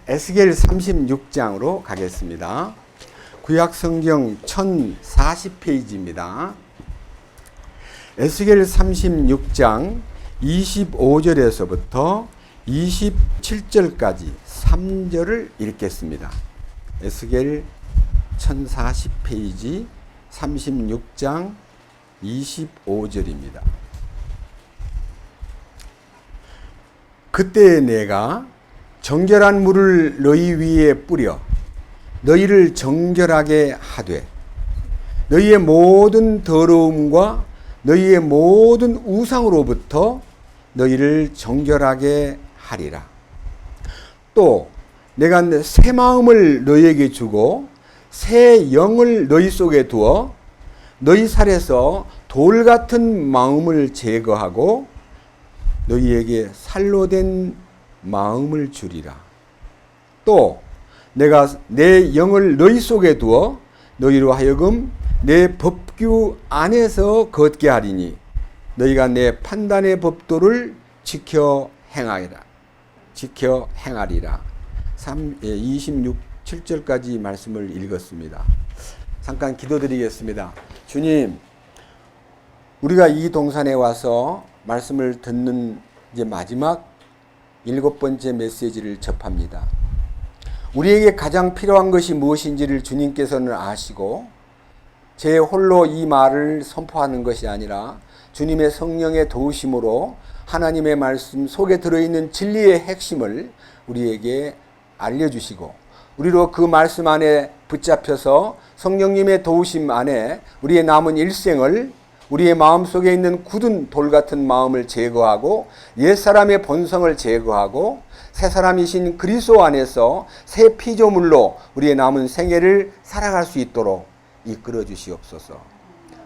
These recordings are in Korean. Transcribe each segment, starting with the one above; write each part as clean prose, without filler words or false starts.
에스겔 36장으로 가겠습니다. 구약성경 1040페이지입니다. 에스겔 36장 25절에서부터 27절까지 3절을 읽겠습니다. 에스겔 1040페이지 36장 25절입니다. 그때 내가 정결한 물을 너희 위에 뿌려 너희를 정결하게 하되 너희의 모든 더러움과 너희의 모든 우상으로부터 너희를 정결하게 하리라. 또 내가 새 마음을 너희에게 주고 새 영을 너희 속에 두어 너희 살에서 돌 같은 마음을 제거하고 너희에게 살로 된 마음을 주리라. 또 내가 내 영을 너희 속에 두어 너희로 하여금 내 법규 안에서 걷게 하리니 너희가 내 판단의 법도를 지켜 행하리라. 27절까지 말씀을 읽었습니다. 잠깐 기도드리겠습니다. 주님, 우리가 이 동산에 와서 말씀을 듣는 이제 마지막 7번째 메시지를 접합니다. 우리에게 가장 필요한 것이 무엇인지를 주님께서는 아시고 제 홀로 이 말을 선포하는 것이 아니라 주님의 성령의 도우심으로 하나님의 말씀 속에 들어있는 진리의 핵심을 우리에게 알려주시고 우리로 그 말씀 안에 붙잡혀서 성령님의 도우심 안에 우리의 남은 일생을 우리의 마음속에 있는 굳은 돌 같은 마음을 제거하고 옛사람의 본성을 제거하고 새사람이신 그리스도 안에서 새 피조물로 우리의 남은 생애를 살아갈 수 있도록 이끌어 주시옵소서.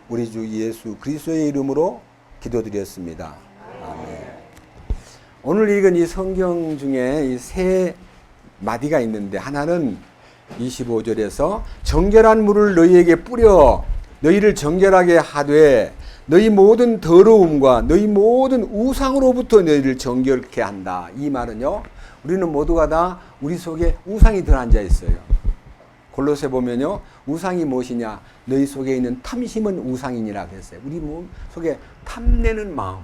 우리 주 예수 그리스도의 이름으로 기도드렸습니다. 아멘. 오늘 읽은 이 성경 중에 이 세 마디가 있는데 하나는 25절에서 정결한 물을 너희에게 뿌려 너희를 정결하게 하되 너희 모든 더러움과 너희 모든 우상으로부터 너희를 정결케 한다. 이 말은요, 우리는 모두가 다 우리 속에 우상이 들어앉아 있어요. 골로새 보면요, 우상이 무엇이냐? 너희 속에 있는 탐심은 우상이니라 그랬어요. 우리 몸 속에 탐내는 마음.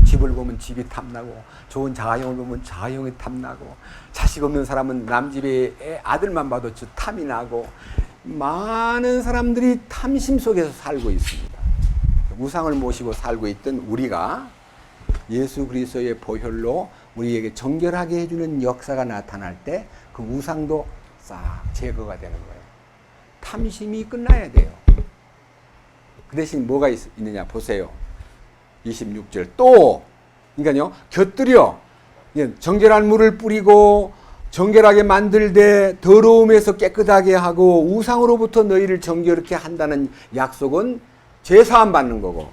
집을 보면 집이 탐나고 좋은 자가용을 보면 자가용이 탐나고 자식 없는 사람은 남집의 아들만 봐도 저 탐이 나고 많은 사람들이 탐심 속에서 살고 있습니다. 우상을 모시고 살고 있던 우리가 예수 그리스도의 보혈로 우리에게 정결하게 해주는 역사가 나타날 때 그 우상도 싹 제거가 되는 거예요. 탐심이 끝나야 돼요. 그 대신 뭐가 있느냐 보세요. 26절 또 그러니까요 곁들여 정결한 물을 뿌리고 정결하게 만들되 더러움에서 깨끗하게 하고 우상으로부터 너희를 정결케 한다는 약속은 죄사함 받는 거고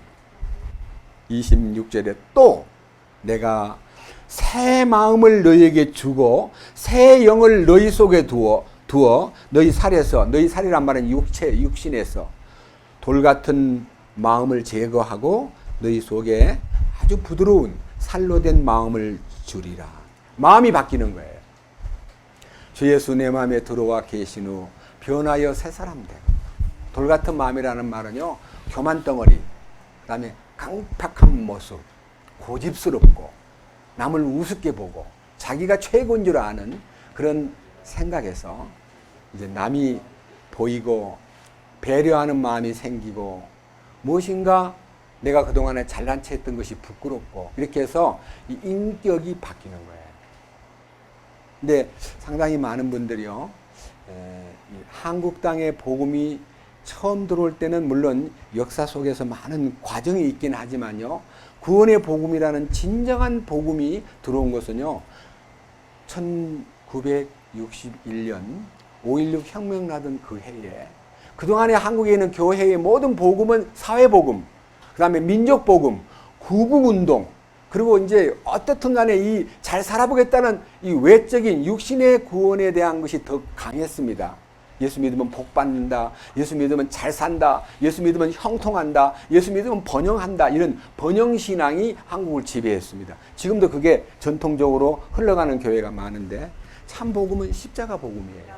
26절에 또 내가 새 마음을 너희에게 주고 새 영을 너희 속에 두어 너희 살에서 너희 살이란 말은 육신에서 돌 같은 마음을 제거하고 너희 속에 아주 부드러운 살로 된 마음을 주리라. 마음이 바뀌는 거예요. 주 예수 내 마음에 들어와 계신 후 변하여 새 사람 되고 돌 같은 마음이라는 말은요 교만덩어리 그 다음에 강팍한 모습 고집스럽고 남을 우습게 보고 자기가 최고인 줄 아는 그런 생각에서 이제 남이 보이고 배려하는 마음이 생기고 무엇인가 내가 그동안에 잘난 체 했던 것이 부끄럽고 이렇게 해서 이 인격이 바뀌는 거예요. 근데 상당히 많은 분들이요, 한국 땅의 복음이 처음 들어올 때는 물론 역사 속에서 많은 과정이 있긴 하지만요, 구원의 복음이라는 진정한 복음이 들어온 것은요, 1961년 5.16 혁명 나던 그 해에 그동안에 한국에 있는 교회의 모든 복음은 사회복음, 그 다음에 민족복음, 구국운동, 그리고 이제 어떻든 간에 이 잘 살아보겠다는 이 외적인 육신의 구원에 대한 것이 더 강했습니다. 예수 믿으면 복 받는다. 예수 믿으면 잘 산다. 예수 믿으면 형통한다. 예수 믿으면 번영한다. 이런 번영신앙이 한국을 지배했습니다. 지금도 그게 전통적으로 흘러가는 교회가 많은데 참 복음은 십자가 복음이에요.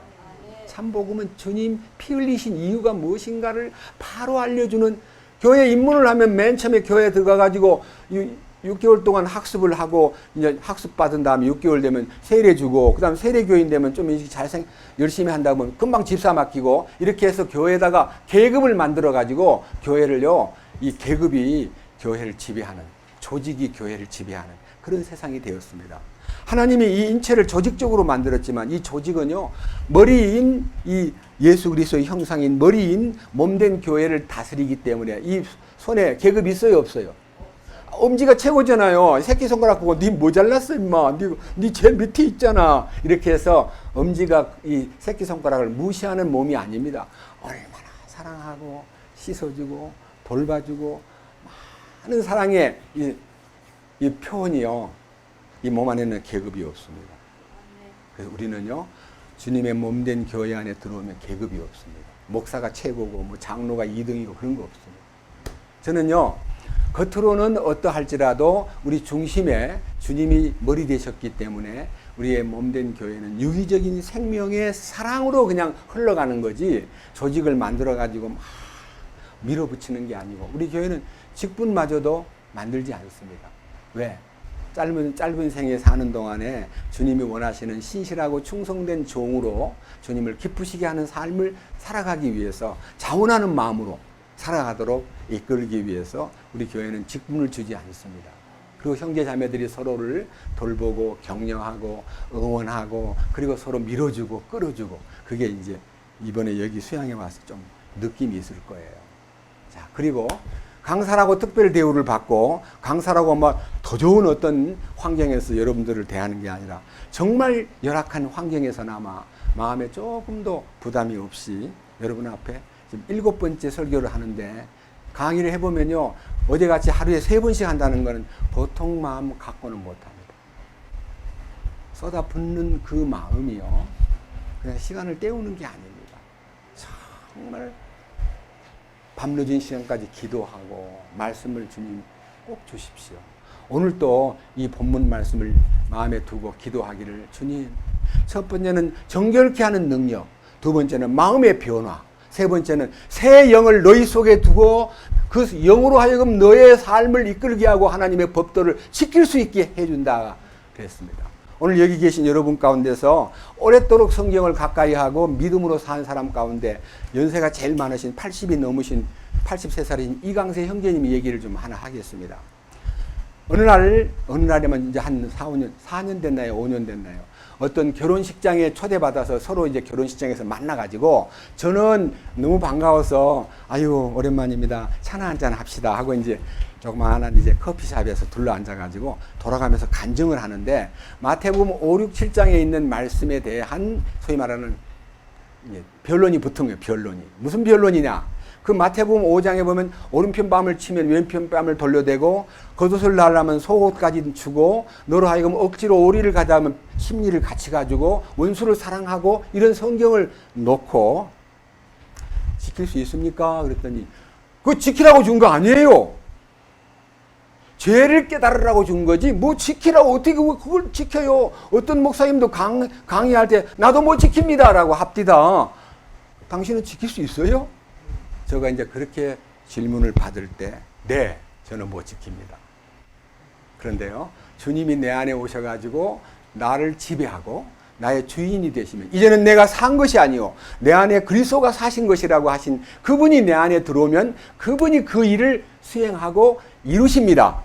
참 복음은 주님 피 흘리신 이유가 무엇인가를 바로 알려주는, 교회 입문을 하면 맨 처음에 교회 들어가가지고 6개월 동안 학습을 하고 이제 학습 받은 다음에 6개월 되면 세례 주고 그다음 세례 교인 되면 좀 열심히 한다 보면 금방 집사 맡기고 이렇게 해서 교회에다가 계급을 만들어 가지고 교회를요, 이 계급이 교회를 지배하는, 조직이 교회를 지배하는 그런 세상이 되었습니다. 하나님이 이 인체를 조직적으로 만들었지만 이 조직은요, 머리인 이 예수 그리스도의 형상인 머리인 몸된 교회를 다스리기 때문에 이 손에 계급이 있어요, 없어요? 엄지가 최고잖아요. 새끼손가락 보고 니 모자랐어 임마, 니 제일 밑에 있잖아, 이렇게 해서 엄지가 이 새끼손가락을 무시하는 몸이 아닙니다. 얼마나 사랑하고 씻어주고 돌봐주고 많은 사랑의 이 표현이요, 이 몸 안에는 계급이 없습니다. 그래서 우리는요, 주님의 몸된 교회 안에 들어오면 계급이 없습니다. 목사가 최고고 뭐 장로가 2등이고 그런 거 없습니다. 저는요, 겉으로는 어떠할지라도 우리 중심에 주님이 머리 되셨기 때문에 우리의 몸된 교회는 유기적인 생명의 사랑으로 그냥 흘러가는 거지, 조직을 만들어 가지고 막 밀어붙이는 게 아니고, 우리 교회는 직분마저도 만들지 않습니다. 왜? 짧은 생에 사는 동안에 주님이 원하시는 신실하고 충성된 종으로 주님을 기쁘시게 하는 삶을 살아가기 위해서 자원하는 마음으로 살아가도록 이끌기 위해서 우리 교회는 직분을 주지 않습니다. 그리고 형제 자매들이 서로를 돌보고 격려하고 응원하고 그리고 서로 밀어주고 끌어주고, 그게 이제 이번에 여기 수양에 와서 좀 느낌이 있을 거예요. 자, 그리고 강사라고 특별 대우를 받고 강사라고 막 더 좋은 어떤 환경에서 여러분들을 대하는 게 아니라 정말 열악한 환경에서나마 마음에 조금 더 부담이 없이 여러분 앞에 지금 7번째 설교를 하는데, 강의를 해보면요, 어제같이 하루에 3번씩 한다는 것은 보통 마음 갖고는 못합니다. 쏟아붓는 그 마음이요, 그냥 시간을 때우는 게 아닙니다. 정말 밤늦은 시간까지 기도하고 말씀을 주님 꼭 주십시오. 오늘 또 이 본문 말씀을 마음에 두고 기도하기를, 주님, 첫 번째는 정결케 하는 능력, 두 번째는 마음의 변화, 세 번째는 새 영을 너희 속에 두고 그 영으로 하여금 너의 삶을 이끌게 하고 하나님의 법도를 지킬 수 있게 해준다 그랬습니다. 오늘 여기 계신 여러분 가운데서 오랫도록 성경을 가까이 하고 믿음으로 사는 사람 가운데 연세가 제일 많으신 80이 넘으신 83살인 이강세 형제님이 얘기를 좀 하나 하겠습니다. 어느 날이면 이제 한 4년 됐나요? 5년 됐나요? 어떤 결혼식장에 초대받아서 서로 이제 결혼식장에서 만나가지고, 저는 너무 반가워서 아유 오랜만입니다, 차나 한잔 합시다 하고 이제 조그마한 이제 커피숍에서 둘러 앉아가지고 돌아가면서 간증을 하는데, 마태복음 5, 6, 7장에 있는 말씀에 대한 소위 말하는 변론이 붙은 거예요. 변론이 무슨 변론이냐? 그 마태복음 5장에 보면 오른편 뺨을 치면 왼편 뺨을 돌려대고, 겉옷을 달라면 속옷까지 주고, 너로 하여금 억지로 오리를 가자 하면 심리를 같이 가지고 원수를 사랑하고, 이런 성경을 놓고 지킬 수 있습니까? 그랬더니 그거 지키라고 준 거 아니에요. 죄를 깨달으라고 준 거지 뭐 지키라고 어떻게 그걸 지켜요. 어떤 목사님도 강의할 때 나도 못 지킵니다 라고 합디다. 당신은 지킬 수 있어요? 제가 이제 그렇게 질문을 받을 때, 네, 저는 못 지킵니다. 그런데요, 주님이 내 안에 오셔가지고 나를 지배하고 나의 주인이 되시면, 이제는 내가 산 것이 아니요 내 안에 그리스도가 사신 것이라고 하신 그분이 내 안에 들어오면 그분이 그 일을 수행하고 이루십니다.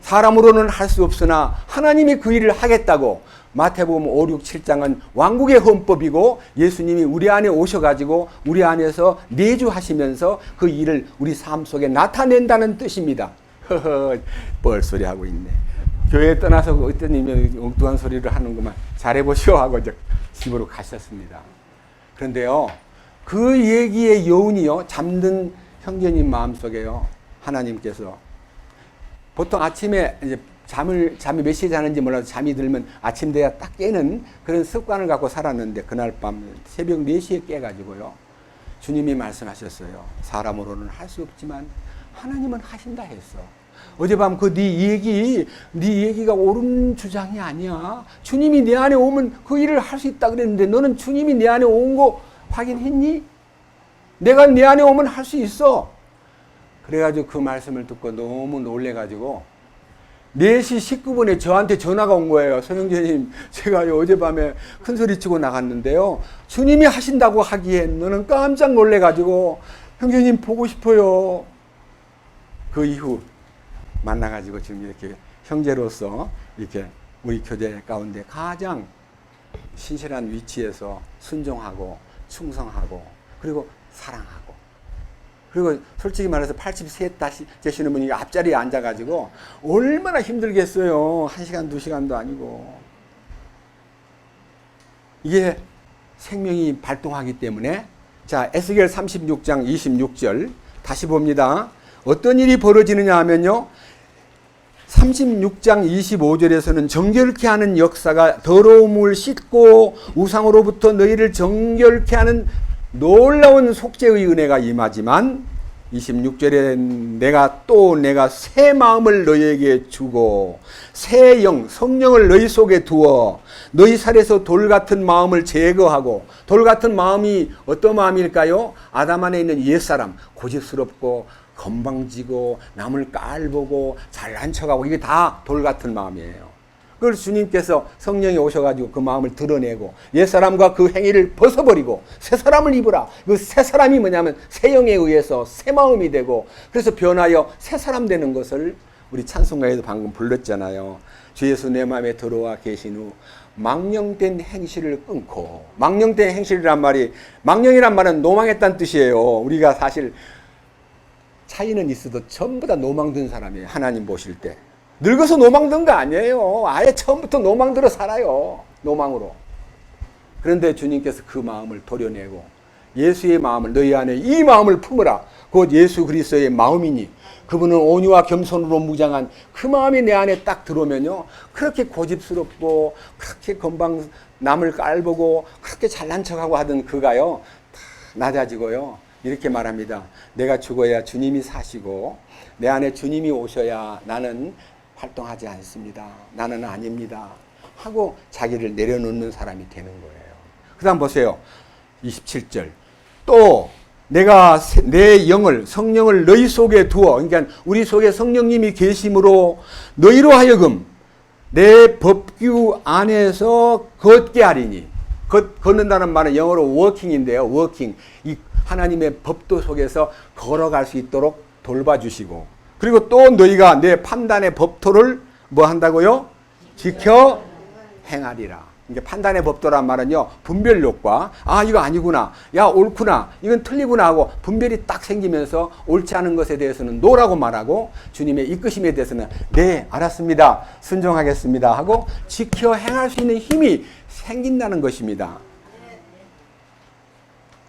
사람으로는 할 수 없으나 하나님이 그 일을 하겠다고. 마태복음 5, 6, 7장은 왕국의 헌법이고 예수님이 우리 안에 오셔가지고 우리 안에서 내주하시면서 그 일을 우리 삶 속에 나타낸다는 뜻입니다. 허허, 뻘소리 하고 있네. 교회에 떠나서 어떤 이면 엉뚱한 소리를 하는구만. 잘해보시오 하고 이제 집으로 가셨습니다. 그런데요, 그 얘기의 여운이요, 잠든 형제님 마음속에요, 하나님께서 보통 아침에 이제 잠이 몇 시에 자는지 몰라도 잠이 들면 아침 돼야 딱 깨는 그런 습관을 갖고 살았는데, 그날 밤 새벽 4시에 깨가지고요, 주님이 말씀하셨어요. 사람으로는 할 수 없지만 하나님은 하신다 했어. 어젯밤 그 네 얘기가 옳은 주장이 아니야. 주님이 내 안에 오면 그 일을 할 수 있다 그랬는데 너는 주님이 내 안에 온 거 확인했니? 내가 내 안에 오면 할 수 있어. 그래가지고 그 말씀을 듣고 너무 놀래가지고 4시 19분에 저한테 전화가 온 거예요. 서영재님, 제가 어젯밤에 큰 소리 치고 나갔는데요. 주님이 하신다고 하기엔 너는 깜짝 놀래가지고 형제님 보고 싶어요. 그 이후 만나가지고 지금 이렇게 형제로서 이렇게 우리 교제 가운데 가장 신실한 위치에서 순종하고 충성하고 그리고 사랑하고 그리고 솔직히 말해서 83 되시는 분이 앞자리에 앉아가지고 얼마나 힘들겠어요. 1시간, 2시간도 아니고. 이게 생명이 발동하기 때문에 자, 에스겔 36장 26절 다시 봅니다. 어떤 일이 벌어지느냐 하면요. 36장 25절에서는 정결케 하는 역사가 더러움을 씻고 우상으로부터 너희를 정결케 하는 놀라운 속죄의 은혜가 임하지만 26절에 내가 새 마음을 너희에게 주고 새 영, 성령을 너희 속에 두어 너희 살에서 돌 같은 마음을 제거하고 돌 같은 마음이 어떤 마음일까요? 아담 안에 있는 옛사람, 고집스럽고 건방지고 남을 깔보고 잘난 척하고 이게 다 돌 같은 마음이에요. 그걸 주님께서 성령이 오셔가지고 그 마음을 드러내고 옛사람과 그 행위를 벗어버리고 새 사람을 입으라. 그 새 사람이 뭐냐면 새 영에 의해서 새 마음이 되고 그래서 변하여 새 사람 되는 것을 우리 찬송가에도 방금 불렀잖아요. 주 예수 내 마음에 들어와 계신 후 망령된 행실을 끊고 망령된 행실이란 말이 망령이란 말은 노망했다는 뜻이에요. 우리가 사실 차이는 있어도 전부 다 노망든 사람이에요. 하나님 보실 때. 늙어서 노망든 거 아니에요. 아예 처음부터 노망들어 살아요. 노망으로. 그런데 주님께서 그 마음을 도려내고 예수의 마음을 너희 안에 이 마음을 품으라. 곧 예수 그리스도의 마음이니 그분은 온유와 겸손으로 무장한 그 마음이 내 안에 딱 들어오면요. 그렇게 고집스럽고 그렇게 건방 남을 깔보고 그렇게 잘난 척하고 하던 그가요. 다 낮아지고요. 이렇게 말합니다. 내가 죽어야 주님이 사시고 내 안에 주님이 오셔야 나는 활동하지 않습니다. 나는 아닙니다. 하고 자기를 내려놓는 사람이 되는 거예요. 그 다음 보세요. 27절. 또 내가 내 영을 성령을 너희 속에 두어 그러니까 우리 속에 성령님이 계심으로 너희로 하여금 내 법규 안에서 걷게 하리니 걷는다는 말은 영어로 워킹인데요. 워킹. 이 하나님의 법도 속에서 걸어갈 수 있도록 돌봐주시고 그리고 또 너희가 내 판단의 법도를 뭐 한다고요? 지켜 행하리라. 그러니까 판단의 법도란 말은요. 분별력과 아 이거 아니구나. 야 옳구나. 이건 틀리구나 하고 분별이 딱 생기면서 옳지 않은 것에 대해서는 노라고 말하고 주님의 이끄심에 대해서는 네 알았습니다. 순종하겠습니다 하고 지켜 행할 수 있는 힘이 생긴다는 것입니다.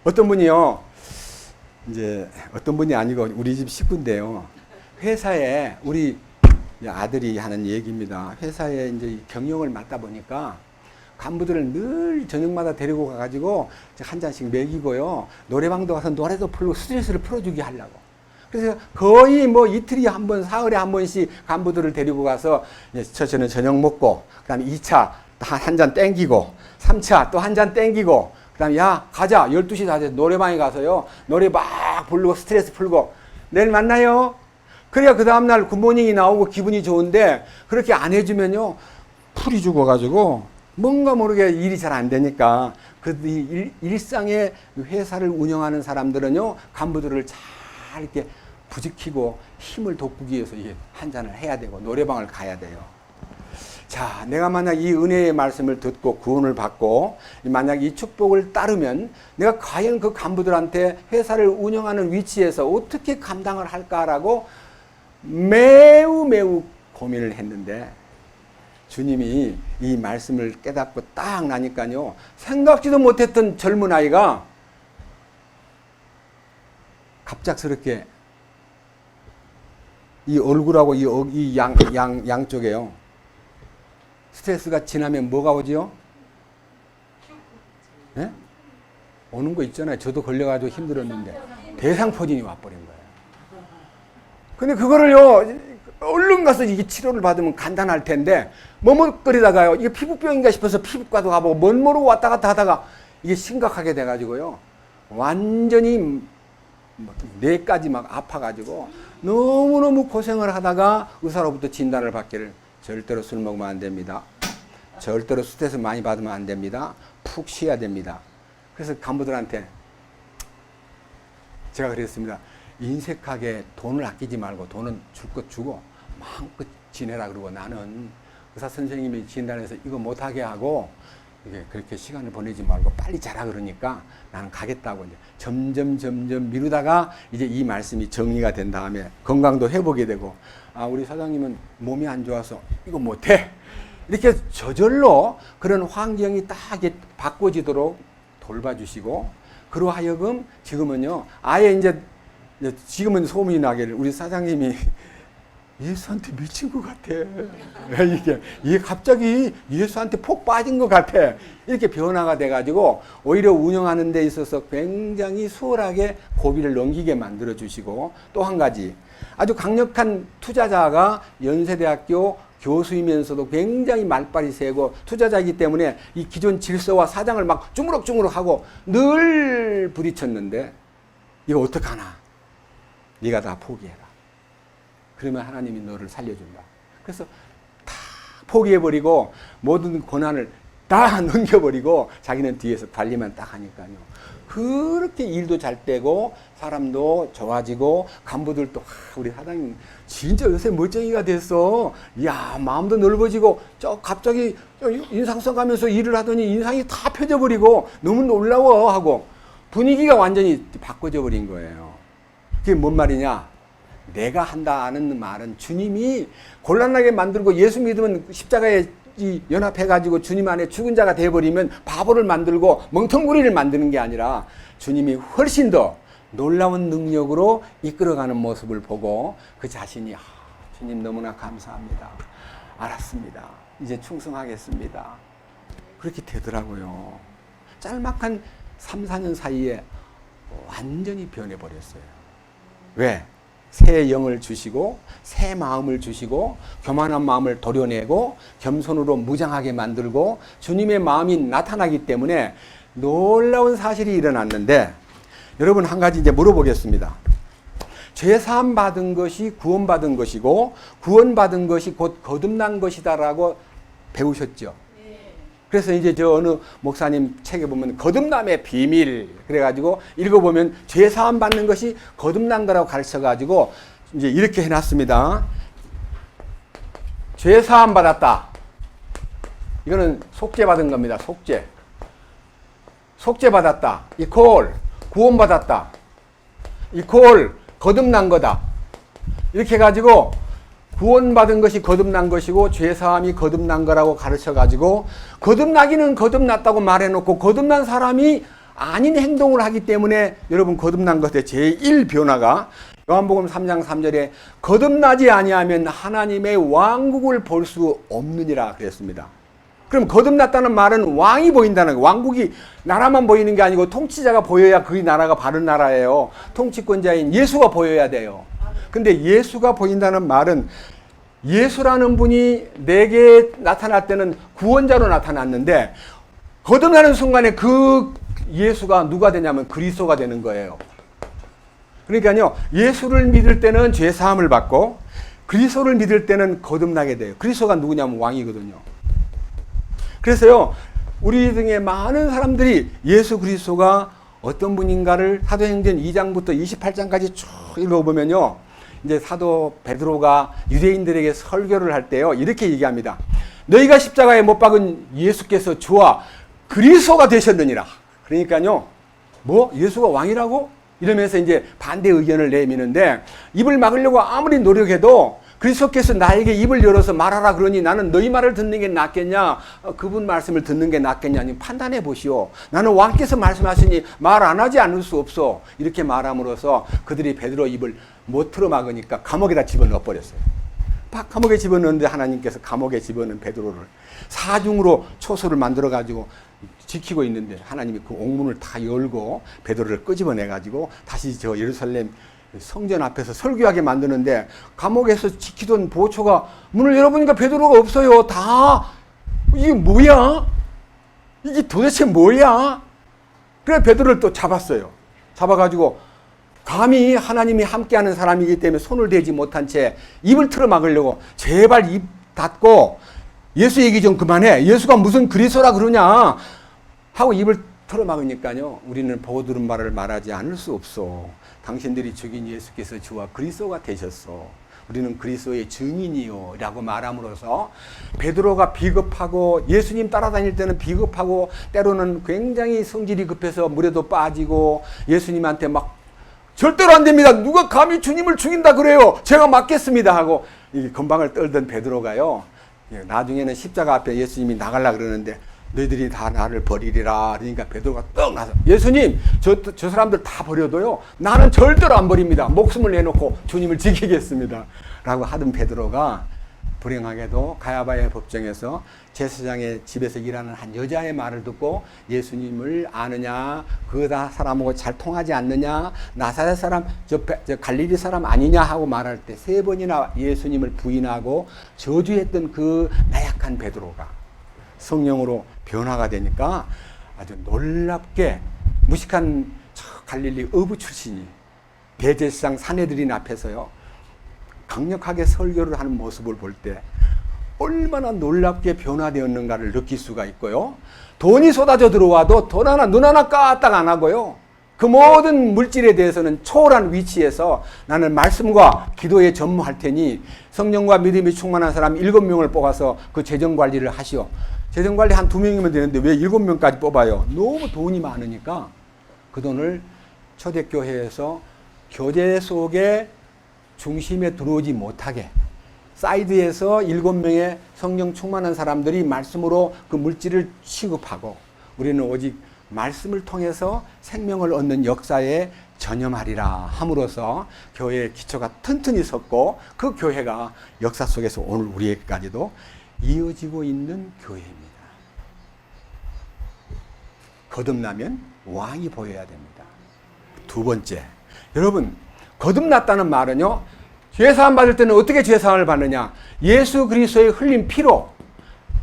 어떤 분이요. 이제 어떤 분이 아니고 우리 집 식구인데요. 회사에 우리 아들이 하는 얘기입니다. 회사에 이제 경영을 맡다 보니까 간부들을 늘 저녁마다 데리고 가가지고 한 잔씩 먹이고요. 노래방도 가서 노래도 풀고 스트레스를 풀어주게 하려고. 그래서 거의 뭐 이틀에 한 번, 사흘에 한 번씩 간부들을 데리고 가서 저는 저녁 먹고, 그 다음에 2차 한 잔 땡기고, 3차 또 한 잔 땡기고, 그 다음에 야, 가자. 12시 다 돼서 노래방에 가서요. 노래 막 부르고 스트레스 풀고, 내일 만나요. 그래야 그 다음날 굿모닝이 나오고 기분이 좋은데, 그렇게 안 해주면요. 풀이 죽어가지고, 뭔가 모르게 일이 잘 안 되니까, 일상의 회사를 운영하는 사람들은요, 간부들을 잘 이렇게 부지키고 힘을 돋구기 위해서 이게 한 잔을 해야 되고, 노래방을 가야 돼요. 자, 내가 만약 이 은혜의 말씀을 듣고 구원을 받고 만약 이 축복을 따르면 내가 과연 그 간부들한테 회사를 운영하는 위치에서 어떻게 감당을 할까라고 매우 고민을 했는데 주님이 이 말씀을 깨닫고 딱 나니까요. 생각지도 못했던 젊은 아이가 갑작스럽게 이 얼굴하고 이 양쪽에요. 스트레스가 지나면 뭐가 오지요? 네? 오는 거 있잖아요. 저도 걸려가지고 힘들었는데 대상포진이 와버린 거예요. 근데 그거를요 얼른 가서 이게 치료를 받으면 간단할 텐데 머뭇거리다가요, 이게 피부병인가 싶어서 피부과도 가보고 뭔 모르고 왔다 갔다 하다가 이게 심각하게 돼가지고요, 완전히 뇌까지 막 아파가지고 너무너무 고생을 하다가 의사로부터 진단을 받기를, 절대로 술 먹으면 안 됩니다. 절대로 스트레스 많이 받으면 안 됩니다. 푹 쉬어야 됩니다. 그래서 간부들한테 제가 그랬습니다. 인색하게 돈을 아끼지 말고 돈은 줄 것 주고 마음껏 지내라 그러고, 나는 의사 선생님이 진단해서 이거 못하게 하고 이게 그렇게 시간을 보내지 말고 빨리 자라 그러니까 나는 가겠다고 이제 점점 미루다가 이제 이 말씀이 정리가 된 다음에 건강도 회복이 되고, 아, 우리 사장님은 몸이 안 좋아서 이거 못해, 이렇게 저절로 그런 환경이 딱 바꿔지도록 돌봐주시고, 그로 하여금 지금은요, 아예 이제 지금은 소문이 나기를 우리 사장님이 예수한테 미친 것 같아. 이게 갑자기 예수한테 폭 빠진 것 같아. 이렇게 변화가 돼가지고 오히려 운영하는 데 있어서 굉장히 수월하게 고비를 넘기게 만들어 주시고, 또 한 가지 아주 강력한 투자자가 연세대학교 교수이면서도 굉장히 말빨이 세고 투자자이기 때문에 이 기존 질서와 사장을 막 주무럭주무럭하고 늘 부딪혔는데, 이거 어떡하나, 네가 다 포기해라. 그러면 하나님이 너를 살려준다. 그래서 다 포기해버리고 모든 고난을 다 넘겨버리고 자기는 뒤에서 관리만 딱 하니까요, 그렇게 일도 잘 되고 사람도 좋아지고 간부들도 우리 사장님 진짜 요새 멋쟁이가 됐어. 이야, 마음도 넓어지고 갑자기 인상 써가면서 일을 하더니 인상이 다 펴져버리고 너무 놀라워 하고 분위기가 완전히 바꿔져 버린 거예요. 그게 뭔 말이냐? 내가 한다는 말은 주님이 곤란하게 만들고 예수 믿으면 십자가에 연합해가지고 주님 안에 죽은 자가 되어버리면 바보를 만들고 멍텅구리를 만드는 게 아니라 주님이 훨씬 더 놀라운 능력으로 이끌어가는 모습을 보고 그 자신이 주님 너무나 감사합니다. 알았습니다. 이제 충성하겠습니다. 그렇게 되더라고요. 짤막한 3, 4년 사이에 완전히 변해버렸어요. 왜? 새 영을 주시고 새 마음을 주시고 교만한 마음을 도려내고 겸손으로 무장하게 만들고 주님의 마음이 나타나기 때문에 놀라운 사실이 일어났는데, 여러분 한 가지 이제 물어보겠습니다. 죄사함 받은 것이 구원받은 것이고 구원받은 것이 곧 거듭난 것이다라고 배우셨죠? 그래서 이제 저 어느 목사님 책에 보면 거듭남의 비밀 그래가지고 읽어보면 죄사함 받는 것이 거듭난 거라고 가르쳐가지고 이제 이렇게 해놨습니다. 죄사함 받았다. 이거는 속죄 받은 겁니다. 속죄 받았다. 이퀄 구원 받았다. 이퀄 거듭난 거다. 이렇게 해가지고 구원받은 것이 거듭난 것이고 죄사함이 거듭난 거라고 가르쳐가지고 거듭나기는 거듭났다고 말해놓고 거듭난 사람이 아닌 행동을 하기 때문에 여러분 거듭난 것의 제1 변화가 요한복음 3장 3절에 거듭나지 아니하면 하나님의 왕국을 볼 수 없느니라 그랬습니다. 그럼 거듭났다는 말은 왕이 보인다는 거예요. 왕국이 나라만 보이는 게 아니고 통치자가 보여야 그 나라가 바른 나라예요. 통치권자인 예수가 보여야 돼요. 근데 예수가 보인다는 말은 예수라는 분이 내게 나타날 때는 구원자로 나타났는데 거듭나는 순간에 그 예수가 누가 되냐면 그리스도가 되는 거예요. 그러니까요, 예수를 믿을 때는 죄사함을 받고 그리스도를 믿을 때는 거듭나게 돼요. 그리스도가 누구냐면 왕이거든요. 그래서요, 우리 등의 많은 사람들이 예수 그리스도가 어떤 분인가를 사도행전 2장부터 28장까지 쭉 읽어보면요, 이제 사도 베드로가 유대인들에게 설교를 할 때요, 이렇게 얘기합니다. 너희가 십자가에 못 박은 예수께서 주와 그리스도가 되셨느니라. 그러니까요, 뭐 예수가 왕이라고? 이러면서 이제 반대 의견을 내미는데, 입을 막으려고 아무리 노력해도 그리스도께서 나에게 입을 열어서 말하라 그러니 나는 너희 말을 듣는 게 낫겠냐, 그분 말씀을 듣는 게 낫겠냐, 판단해 보시오. 나는 왕께서 말씀하시니 말 안 하지 않을 수 없어. 이렇게 말함으로써 그들이 베드로 입을 못 틀어 막으니까 감옥에다 집어넣어 버렸어요. 감옥에 집어넣는데 하나님께서 감옥에 집어넣은 베드로를 사중으로 초소를 만들어 가지고 지키고 있는데 하나님이 그 옥문을 다 열고 베드로를 끄집어내 가지고 다시 저 예루살렘 성전 앞에서 설교하게 만드는데 감옥에서 지키던 보초가 문을 열어보니까 베드로가 없어요. 다 이게 뭐야? 이게 도대체 뭐야? 그래 베드로를 또 잡았어요. 잡아가지고 감히 하나님이 함께하는 사람이기 때문에 손을 대지 못한 채 입을 틀어 막으려고 제발 입 닫고 예수 얘기 좀 그만해. 예수가 무슨 그리스도라 그러냐 하고 입을 틀어 막으니까요. 우리는 보고 들은 말을 말하지 않을 수 없어. 당신들이 죽인 예수께서 주와 그리스도가 되셨어. 우리는 그리스도의 증인이요 라고 말함으로써 베드로가 비겁하고 예수님 따라다닐 때는 비겁하고 때로는 굉장히 성질이 급해서 물에도 빠지고 예수님한테 막 절대로 안 됩니다. 누가 감히 주님을 죽인다 그래요. 제가 막겠습니다 하고 이 건방을 떨던 베드로가요. 나중에는 십자가 앞에 예수님이 나가려고 그러는데 너희들이 다 나를 버리리라. 그러니까 베드로가 떡 나서 예수님 저 사람들 다 버려도요 나는 절대로 안 버립니다. 목숨을 내놓고 주님을 지키겠습니다 라고 하던 베드로가 불행하게도 가야바의 법정에서 제사장의 집에서 일하는 한 여자의 말을 듣고 예수님을 아느냐 그 사람하고 잘 통하지 않느냐 나사렛 사람 저 갈릴리 사람 아니냐 하고 말할 때 3번이나 예수님을 부인하고 저주했던 그 나약한 베드로가 성령으로 변화가 되니까 아주 놀랍게 무식한 갈릴리 어부 출신이 대제사장 사내들인 앞에서요 강력하게 설교를 하는 모습을 볼 때 얼마나 놀랍게 변화되었는가를 느낄 수가 있고요. 돈이 쏟아져 들어와도 돈 하나 눈 하나 까딱 안 하고요. 그 모든 물질에 대해서는 초월한 위치에서 나는 말씀과 기도에 전무할 테니 성령과 믿음이 충만한 사람 7명을 뽑아서 그 재정관리를 하시오. 재정관리 한 2명이면 되는데 왜 7명까지 뽑아요? 너무 돈이 많으니까 그 돈을 초대교회에서 교제 속에 중심에 들어오지 못하게 사이드에서 7명의 성령 충만한 사람들이 말씀으로 그 물질을 취급하고 우리는 오직 말씀을 통해서 생명을 얻는 역사에 전념하리라 함으로써 교회의 기초가 튼튼히 섰고 그 교회가 역사 속에서 오늘 우리에게까지도 이어지고 있는 교회입니다. 거듭나면 왕이 보여야 됩니다. 2번째, 여러분 거듭났다는 말은요 죄사함 받을 때는 어떻게 죄사함을 받느냐 예수 그리스도의 흘린 피로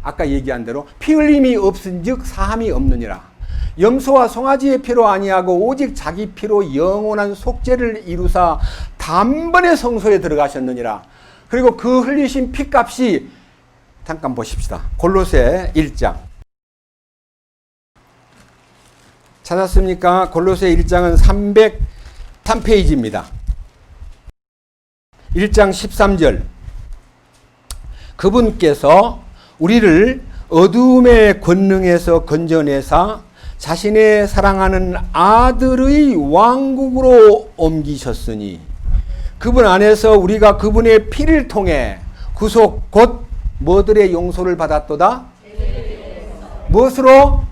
아까 얘기한 대로 피 흘림이 없은 즉 사함이 없느니라 염소와 송아지의 피로 아니하고 오직 자기 피로 영원한 속죄를 이루사 단번에 성소에 들어가셨느니라. 그리고 그 흘리신 피값이 잠깐 보십시다. 골로새 1장 찾았습니까? 골로새 1장은 303페이지입니다. 1장 13절 그분께서 우리를 어두움의 권능에서 건져내사 자신의 사랑하는 아들의 왕국으로 옮기셨으니 그분 안에서 우리가 그분의 피를 통해 구속 곧 뭐들의 용서를 받았도다? 무엇으로?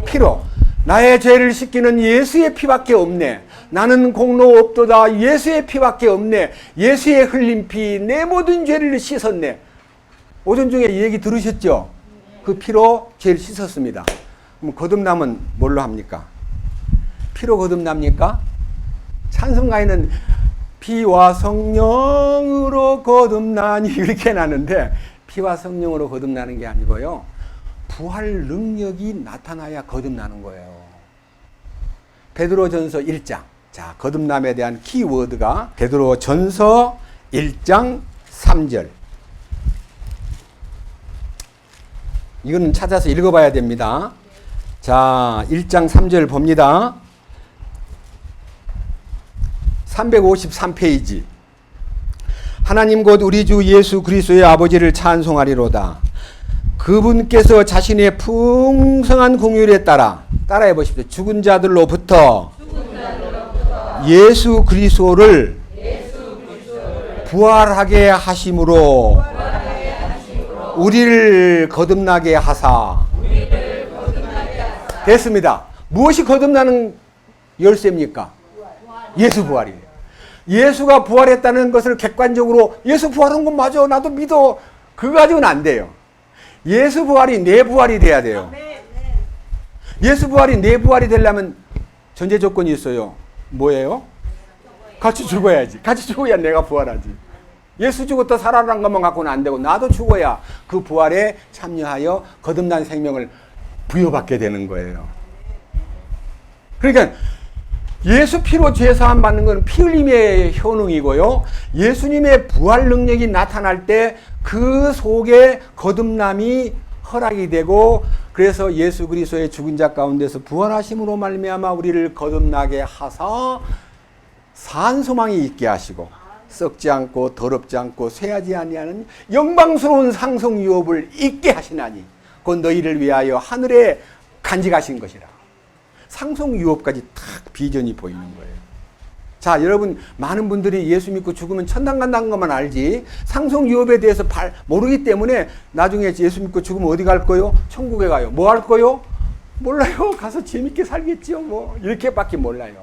피로. 나의 죄를 씻기는 예수의 피밖에 없네. 나는 공로 없도다. 예수의 피밖에 없네. 예수의 흘린 피 내 모든 죄를 씻었네. 오전 중에 이 얘기 들으셨죠? 그 피로 죄를 씻었습니다. 그럼 거듭남은 뭘로 합니까? 피로 거듭납니까? 찬송가에는 피와 성령으로 거듭나니 이렇게 나는데 피와 성령으로 거듭나는 게 아니고요. 부활 능력이 나타나야 거듭나는 거예요. 베드로전서 1장. 자, 거듭남에 대한 키워드가 베드로전서 1장 3절. 이거는 찾아서 읽어봐야 됩니다. 자, 1장 3절 봅니다. 353페이지. 하나님 곧 우리 주 예수 그리스도의 아버지를 찬송하리로다. 그분께서 자신의 풍성한 긍휼에 따라해 보십시오. 죽은 자들로부터 예수 그리스도를 부활하게 하심으로 우리를 거듭나게 하사. 됐습니다. 무엇이 거듭나는 열쇠입니까? 예수 부활이에요. 예수가 부활했다는 것을 객관적으로 예수 부활한 건 맞아 나도 믿어 그거 가지고는 안 돼요. 예수 부활이 내 부활이 돼야 돼요. 예수 부활이 내 부활이 되려면 전제 조건이 있어요. 뭐예요? 같이 죽어야지. 같이 죽어야 내가 부활하지. 예수 죽었다 살아난 것만 갖고는 안 되고 나도 죽어야 그 부활에 참여하여 거듭난 생명을 부여받게 되는 거예요. 그러니까 예수 피로 죄사함 받는 것은 피 흘림의 효능이고요. 예수님의 부활 능력이 나타날 때 그 속에 거듭남이 허락이 되고, 그래서 예수 그리스도의 죽은 자 가운데서 부활하심으로 말미암아 우리를 거듭나게 하사 산 소망이 있게 하시고 썩지 않고 더럽지 않고 쇠하지 아니하는 영광스러운 상속 유업을 있게 하시나니 곧 너희를 위하여 하늘에 간직하신 것이라. 상속 유업까지 탁 비전이 보이는 거예요. 자, 여러분, 많은 분들이 예수 믿고 죽으면 천당 간다는 것만 알지 상속 유업에 대해서 모르기 때문에 나중에 예수 믿고 죽으면 어디 갈 거요? 천국에 가요. 뭐 할 거요? 몰라요. 가서 재밌게 살겠지요. 뭐 이렇게밖에 몰라요.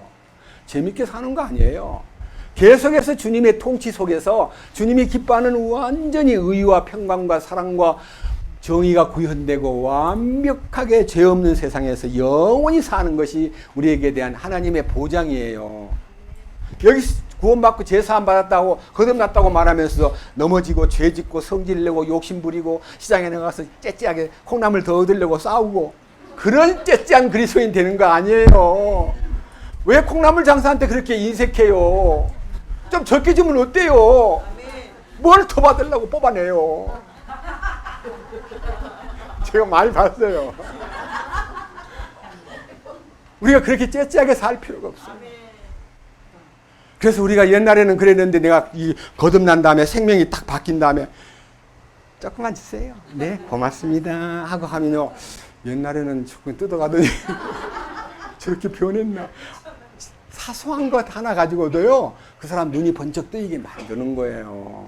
재밌게 사는 거 아니에요. 계속해서 주님의 통치 속에서 주님이 기뻐하는 완전히 의와 평강과 사랑과 정의가 구현되고 완벽하게 죄 없는 세상에서 영원히 사는 것이 우리에게 대한 하나님의 보장이에요. 여기 구원받고 제사함 받았다고 거듭났다고 말하면서 넘어지고 죄짓고 성질내고 욕심부리고 시장에 나가서 째째하게 콩나물 더 얻으려고 싸우고 그런 째째한 그리스도인 되는 거 아니에요. 왜 콩나물 장사한테 그렇게 인색해요? 좀 적게 주면 어때요? 뭘 더 받으려고 뽑아내요? 제가 많이 봤어요. 우리가 그렇게 째째하게 살 필요가 없어요. 그래서 우리가 옛날에는 그랬는데 내가 이 거듭난 다음에 생명이 딱 바뀐 다음에 조금만 주세요. 네, 고맙습니다. 하고 하면요. 옛날에는 조금 뜯어가더니 저렇게 변했나. 사소한 것 하나 가지고도요. 그 사람 눈이 번쩍 뜨이게 만드는 거예요.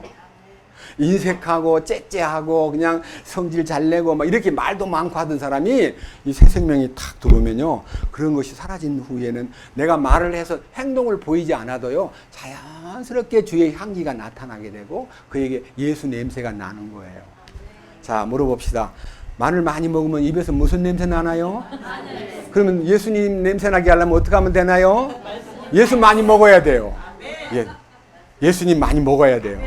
인색하고 째째하고 그냥 성질 잘 내고 막 이렇게 말도 많고 하던 사람이 이 새 생명이 탁 들어오면요. 그런 것이 사라진 후에는 내가 말을 해서 행동을 보이지 않아도요. 자연스럽게 주의 향기가 나타나게 되고 그에게 예수 냄새가 나는 거예요. 자, 물어봅시다. 마늘 많이 먹으면 입에서 무슨 냄새 나나요? 그러면 예수님 냄새 나게 하려면 어떻게 하면 되나요? 예수 많이 먹어야 돼요. 예. 예수님 많이 먹어야 돼요.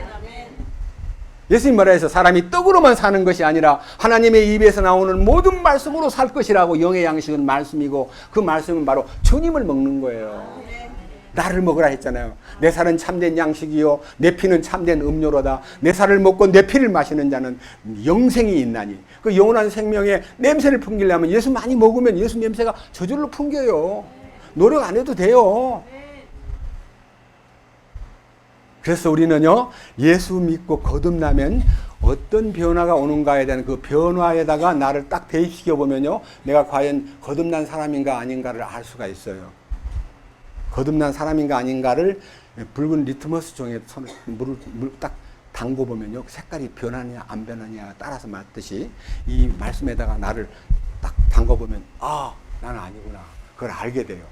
예수님 뭐라 해서 사람이 떡으로만 사는 것이 아니라 하나님의 입에서 나오는 모든 말씀으로 살 것이라고. 영의 양식은 말씀이고 그 말씀은 바로 주님을 먹는 거예요. 나를 먹으라 했잖아요. 내 살은 참된 양식이요 내 피는 참된 음료로다. 내 살을 먹고 내 피를 마시는 자는 영생이 있나니. 그 영원한 생명의 냄새를 풍기려면 예수 많이 먹으면 예수 냄새가 저절로 풍겨요. 노력 안 해도 돼요. 그래서 우리는요, 예수 믿고 거듭나면 어떤 변화가 오는가에 대한 그 변화에다가 나를 딱 대입시켜 보면요, 내가 과연 거듭난 사람인가 아닌가를 알 수가 있어요. 거듭난 사람인가 아닌가를 붉은 리트머스 종에 물을 딱 담궈 보면요, 색깔이 변하냐 안 변하냐 따라서 맞듯이 이 말씀에다가 나를 딱 담궈 보면 아, 나는 아니구나. 그걸 알게 돼요.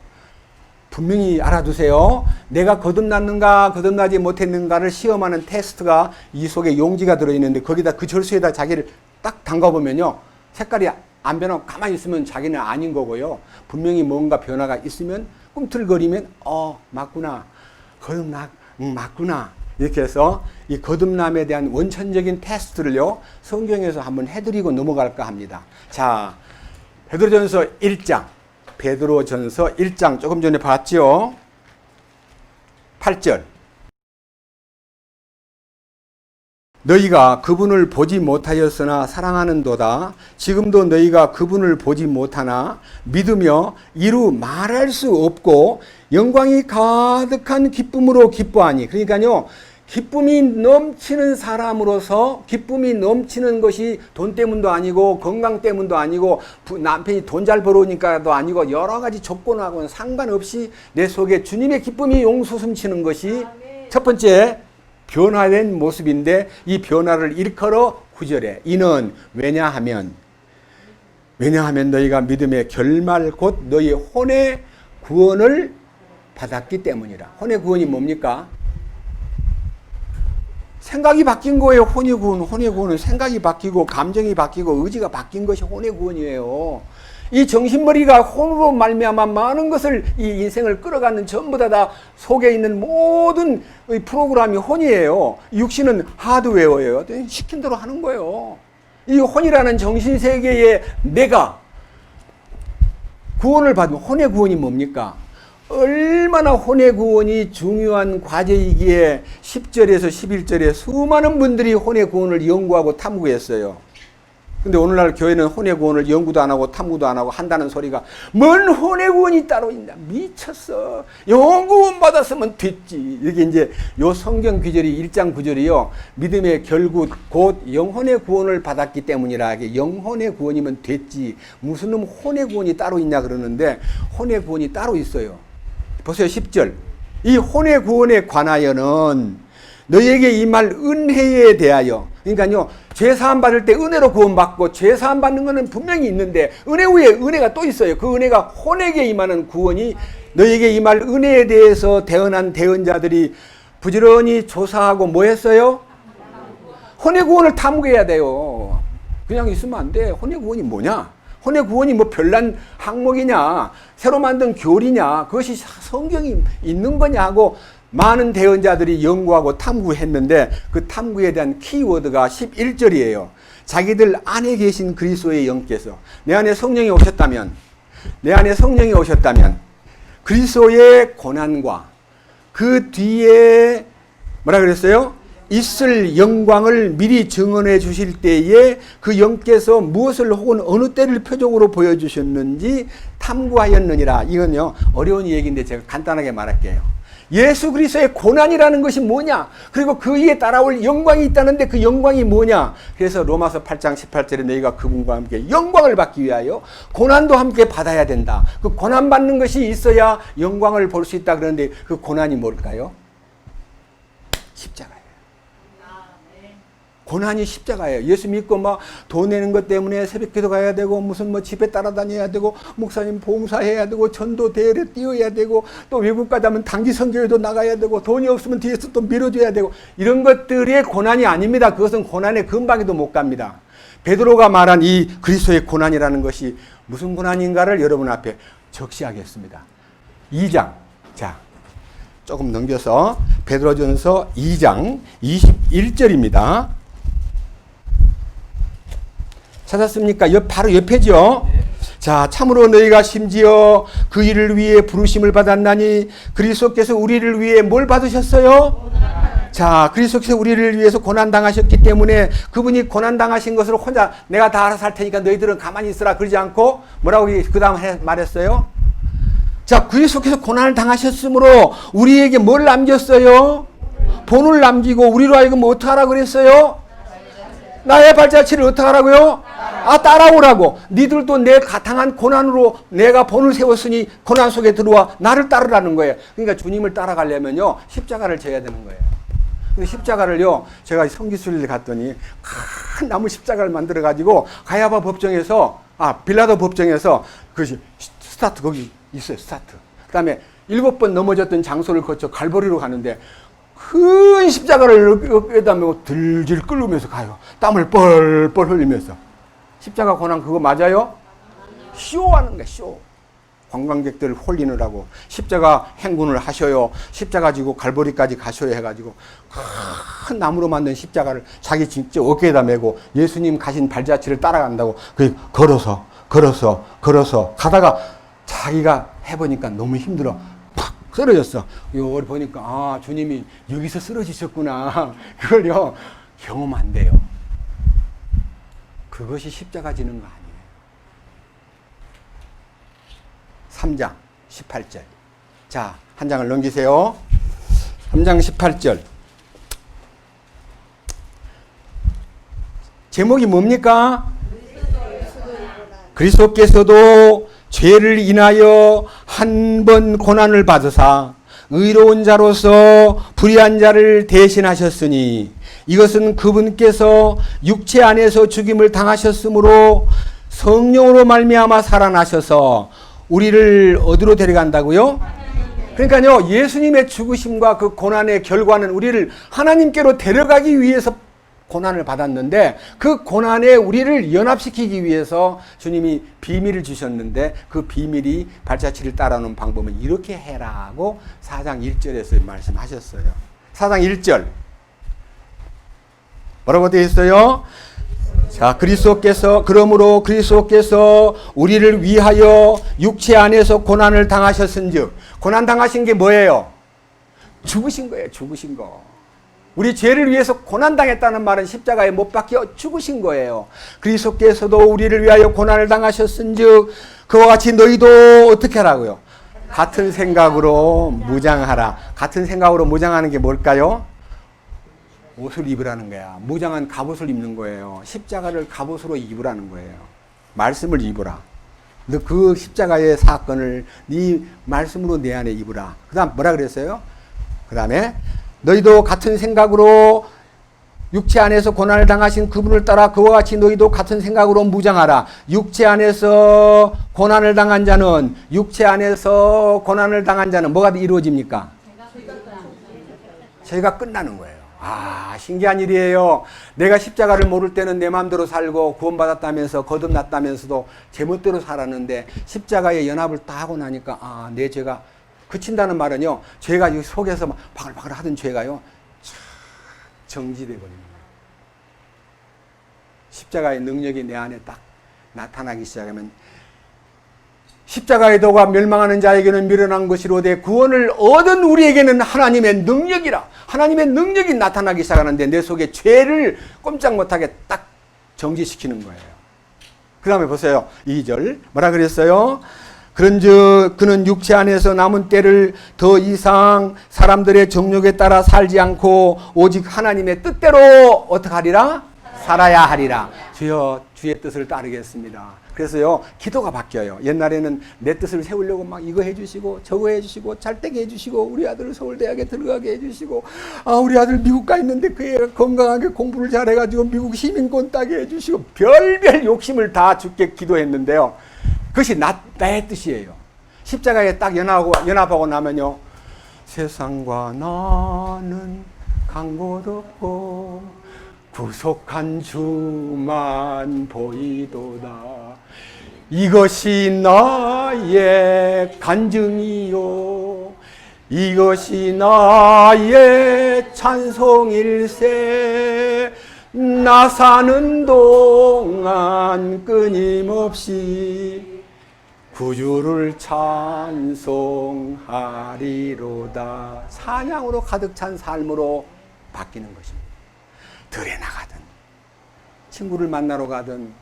분명히 알아두세요. 내가 거듭났는가 거듭나지 못했는가를 시험하는 테스트가 이 속에 용지가 들어있는데 거기다 그 절수에다 자기를 딱 담가보면요. 색깔이 안 변하고 가만히 있으면 자기는 아닌 거고요. 분명히 뭔가 변화가 있으면 꿈틀거리면 맞구나. 거듭나 맞구나. 이렇게 해서 이 거듭남에 대한 원천적인 테스트를요. 성경에서 한번 해드리고 넘어갈까 합니다. 자, 베드로전서 1장. 베드로전서 1장 조금 전에 봤지요. 8절. 너희가 그분을 보지 못하였으나 사랑하는도다. 지금도 너희가 그분을 보지 못하나 믿으며 이루 말할 수 없고 영광이 가득한 기쁨으로 기뻐하니. 그러니까요. 기쁨이 넘치는 사람으로서 기쁨이 넘치는 것이 돈 때문도 아니고 건강 때문도 아니고 남편이 돈 잘 벌어오니까도 아니고 여러 가지 조건하고는 상관없이 내 속에 주님의 기쁨이 용솟음치는 것이 첫 번째 변화된 모습인데 이 변화를 일컬어 9절에 이는 왜냐하면 너희가 믿음의 결말 곧 너희 혼의 구원을 받았기 때문이라. 혼의 구원이 뭡니까? 생각이 바뀐 거예요. 혼의 구원은 생각이 바뀌고 감정이 바뀌고 의지가 바뀐 것이 혼의 구원이에요. 이 정신머리가 혼으로 말미암아 많은 것을 이 인생을 끌어가는 전부 다 속에 있는 모든 프로그램이 혼이에요. 육신은 하드웨어예요. 시킨 대로 하는 거예요. 이 혼이라는 정신세계에 내가 구원을 받으면 혼의 구원이 뭡니까? 얼마나 혼의 구원이 중요한 과제이기에 10절에서 11절에 수많은 분들이 혼의 구원을 연구하고 탐구했어요. 근데 오늘날 교회는 혼의 구원을 연구도 안 하고 탐구도 안 하고 한다는 소리가 뭔 혼의 구원이 따로 있나? 미쳤어. 영구원 받았으면 됐지. 이게 이제 요 성경 구절이 1장 9절이요. 믿음의 결국 곧 영혼의 구원을 받았기 때문이라. 이게 영혼의 구원이면 됐지. 무슨 놈 혼의 구원이 따로 있냐 그러는데 혼의 구원이 따로 있어요. 보세요. 10절. 이 혼의 구원에 관하여는 너희에게 임할 은혜에 대하여, 그러니까요, 죄사함 받을 때 은혜로 구원받고 죄사함 받는 것은 분명히 있는데 은혜 위에 은혜가 또 있어요. 그 은혜가 혼에게 임하는 구원이 너희에게 임할 은혜에 대해서 대언한 대언자들이 부지런히 조사하고 뭐 했어요? 혼의 구원을 탐구해야 돼요. 그냥 있으면 안 돼. 혼의 구원이 뭐냐? 혼의 구원이 뭐 별난 항목이냐? 새로 만든 교리냐? 그것이 성경이 있는 거냐 하고 많은 대언자들이 연구하고 탐구했는데 그 탐구에 대한 키워드가 11절이에요. 자기들 안에 계신 그리스도의 영께서 내 안에 성령이 오셨다면 그리스도의 고난과 그 뒤에 뭐라 그랬어요? 있을 영광을 미리 증언해 주실 때에 그 영께서 무엇을 혹은 어느 때를 표적으로 보여주셨는지 탐구하였느니라. 이건요 어려운 얘기인데 제가 간단하게 말할게요. 예수 그리스도의 고난이라는 것이 뭐냐? 그리고 그 위에 따라올 영광이 있다는데 그 영광이 뭐냐? 그래서 로마서 8장 18절에 너희가 그분과 함께 영광을 받기 위하여 고난도 함께 받아야 된다. 그 고난 받는 것이 있어야 영광을 볼 수 있다 그러는데 그 고난이 뭘까요? 십자가예요. 고난이 십자가예요. 예수 믿고 막 돈 내는 것 때문에 새벽기도 가야 되고 무슨 뭐 집에 따라다녀야 되고 목사님 봉사해야 되고 전도 대회에 뛰어야 되고 또 외국 가자면 단기 선교회도 나가야 되고 돈이 없으면 뒤에서 또 밀어줘야 되고 이런 것들의 고난이 아닙니다. 그것은 고난의 근방에도 못 갑니다. 베드로가 말한 이 그리스도의 고난이라는 것이 무슨 고난인가를 여러분 앞에 적시하겠습니다. 2장 자 조금 넘겨서 베드로전서 2장 21절입니다. 찾았습니까? 바로 옆에죠. 자, 참으로 너희가 심지어 그 일을 위해 부르심을 받았나니 그리스도께서 우리를 위해 뭘 받으셨어요? 자, 그리스도께서 우리를 위해서 고난 당하셨기 때문에 그분이 고난 당하신 것을 혼자 내가 다 알아서 할 테니까 너희들은 가만히 있으라 그러지 않고 뭐라고 그 다음 말했어요? 자, 그리스도께서 고난을 당하셨으므로 우리에게 뭘 남겼어요? 본을 남기고 우리로 하여금 뭐 어떻게 하라 그랬어요? 나의 발자취를 어떻게 하라고요? 따라오라고. 니들도 내 가당한 고난으로 내가 본을 세웠으니 고난 속에 들어와 나를 따르라는 거예요. 그러니까 주님을 따라가려면요 십자가를 져야 되는 거예요. 근데 십자가를요 제가 성기순례를 갔더니 큰 나무 십자가를 만들어 가지고 가야바 법정에서 빌라도 법정에서 그 스타트 거기 있어요. 스타트. 그다음에 7번 넘어졌던 장소를 거쳐 갈보리로 가는데 큰 십자가를 어깨에다 메고 들질 끓으면서 가요. 땀을 뻘뻘 흘리면서. 십자가 고난 그거 맞아요? 쇼하는 거야, 쇼. 관광객들 홀리느라고 십자가 행군을 하셔요. 십자가 지고 갈보리까지 가셔야 해가지고 큰 나무로 만든 십자가를 자기 진짜 어깨에다 메고 예수님 가신 발자취를 따라간다고 걸어서 가다가 자기가 해보니까 너무 힘들어. 팍 쓰러졌어. 이걸 보니까 주님이 여기서 쓰러지셨구나. 그걸요 경험한대요. 그것이 십자가 지는 거 아니에요. 3장 18절. 자, 한 장을 넘기세요. 3장 18절. 제목이 뭡니까? 그리스도께서도 죄를 인하여 한 번 고난을 받으사 의로운 자로서 불의한 자를 대신하셨으니 이것은 그분께서 육체 안에서 죽임을 당하셨으므로 성령으로 말미암아 살아나셔서 우리를 어디로 데려간다고요? 그러니까요 예수님의 죽으심과 그 고난의 결과는 우리를 하나님께로 데려가기 위해서 고난을 받았는데 그 고난에 우리를 연합시키기 위해서 주님이 비밀을 주셨는데 그 비밀이 발자취를 따라오는 방법은 이렇게 해라고 4장 1절에서 말씀하셨어요. 4장 1절 뭐라고 되어 있어요? 자, 그러므로 그리스도께서 우리를 위하여 육체 안에서 고난을 당하셨은즉, 고난 당하신 게 뭐예요? 죽으신 거예요. 죽으신 거. 우리 죄를 위해서 고난 당했다는 말은 십자가에 못 박혀 죽으신 거예요. 그리스도께서도 우리를 위하여 고난을 당하셨은즉 그와 같이 너희도 어떻게 하라고요? 같은 생각으로 무장하라. 같은 생각으로 무장하는 게 뭘까요? 옷을 입으라는 거야. 무장한 갑옷을 입는 거예요. 십자가를 갑옷으로 입으라는 거예요. 말씀을 입으라. 너 그 십자가의 사건을 네 말씀으로 내 안에 입으라. 그 다음 뭐라 그랬어요? 그 다음에 너희도 같은 생각으로 육체 안에서 고난을 당하신 그분을 따라 그와 같이 너희도 같은 생각으로 무장하라. 육체 안에서 고난을 당한 자는 뭐가 이루어집니까? 죄가 끝나는 거예요. 아, 신기한 일이에요. 내가 십자가를 모를 때는 내 마음대로 살고 구원받았다면서 거듭났다면서도 제멋대로 살았는데 십자가에 연합을 다 하고 나니까 아, 내 죄가 그친다는 말은요, 죄가 이 속에서 막 바글바글 하던 죄가요 정지돼 버립니다. 십자가의 능력이 내 안에 딱 나타나기 시작하면 십자가의 도가 멸망하는 자에게는 미련한 것이로되 구원을 얻은 우리에게는 하나님의 능력이라. 하나님의 능력이 나타나기 시작하는데 내 속에 죄를 꼼짝 못하게 딱 정지시키는 거예요. 그 다음에 보세요. 2절 뭐라 그랬어요? 그런즉 그는 육체 안에서 남은 때를 더 이상 사람들의 정욕에 따라 살지 않고 오직 하나님의 뜻대로 어떻게 하리라? 살아야 하리라. 주여 주의 뜻을 따르겠습니다. 그래서요 기도가 바뀌어요. 옛날에는 내 뜻을 세우려고 막 이거 해주시고 저거 해주시고 잘되게 해주시고 우리 아들 서울대학에 들어가게 해주시고 아 우리 아들 미국 가 있는데 그 애가 건강하게 공부를 잘해가지고 미국 시민권 따게 해주시고 별별 욕심을 다 주께 기도했는데요. 그것이 나의 뜻이에요. 십자가에 딱 연합하고 나면요 세상과 나는 간 곳 없고 구속한 주만 보이도다. 이것이 나의 간증이요 이것이 나의 찬송일세. 나 사는 동안 끊임없이 구주를 찬송하리로다. 찬양으로 가득 찬 삶으로 바뀌는 것입니다. 들에 나가든 친구를 만나러 가든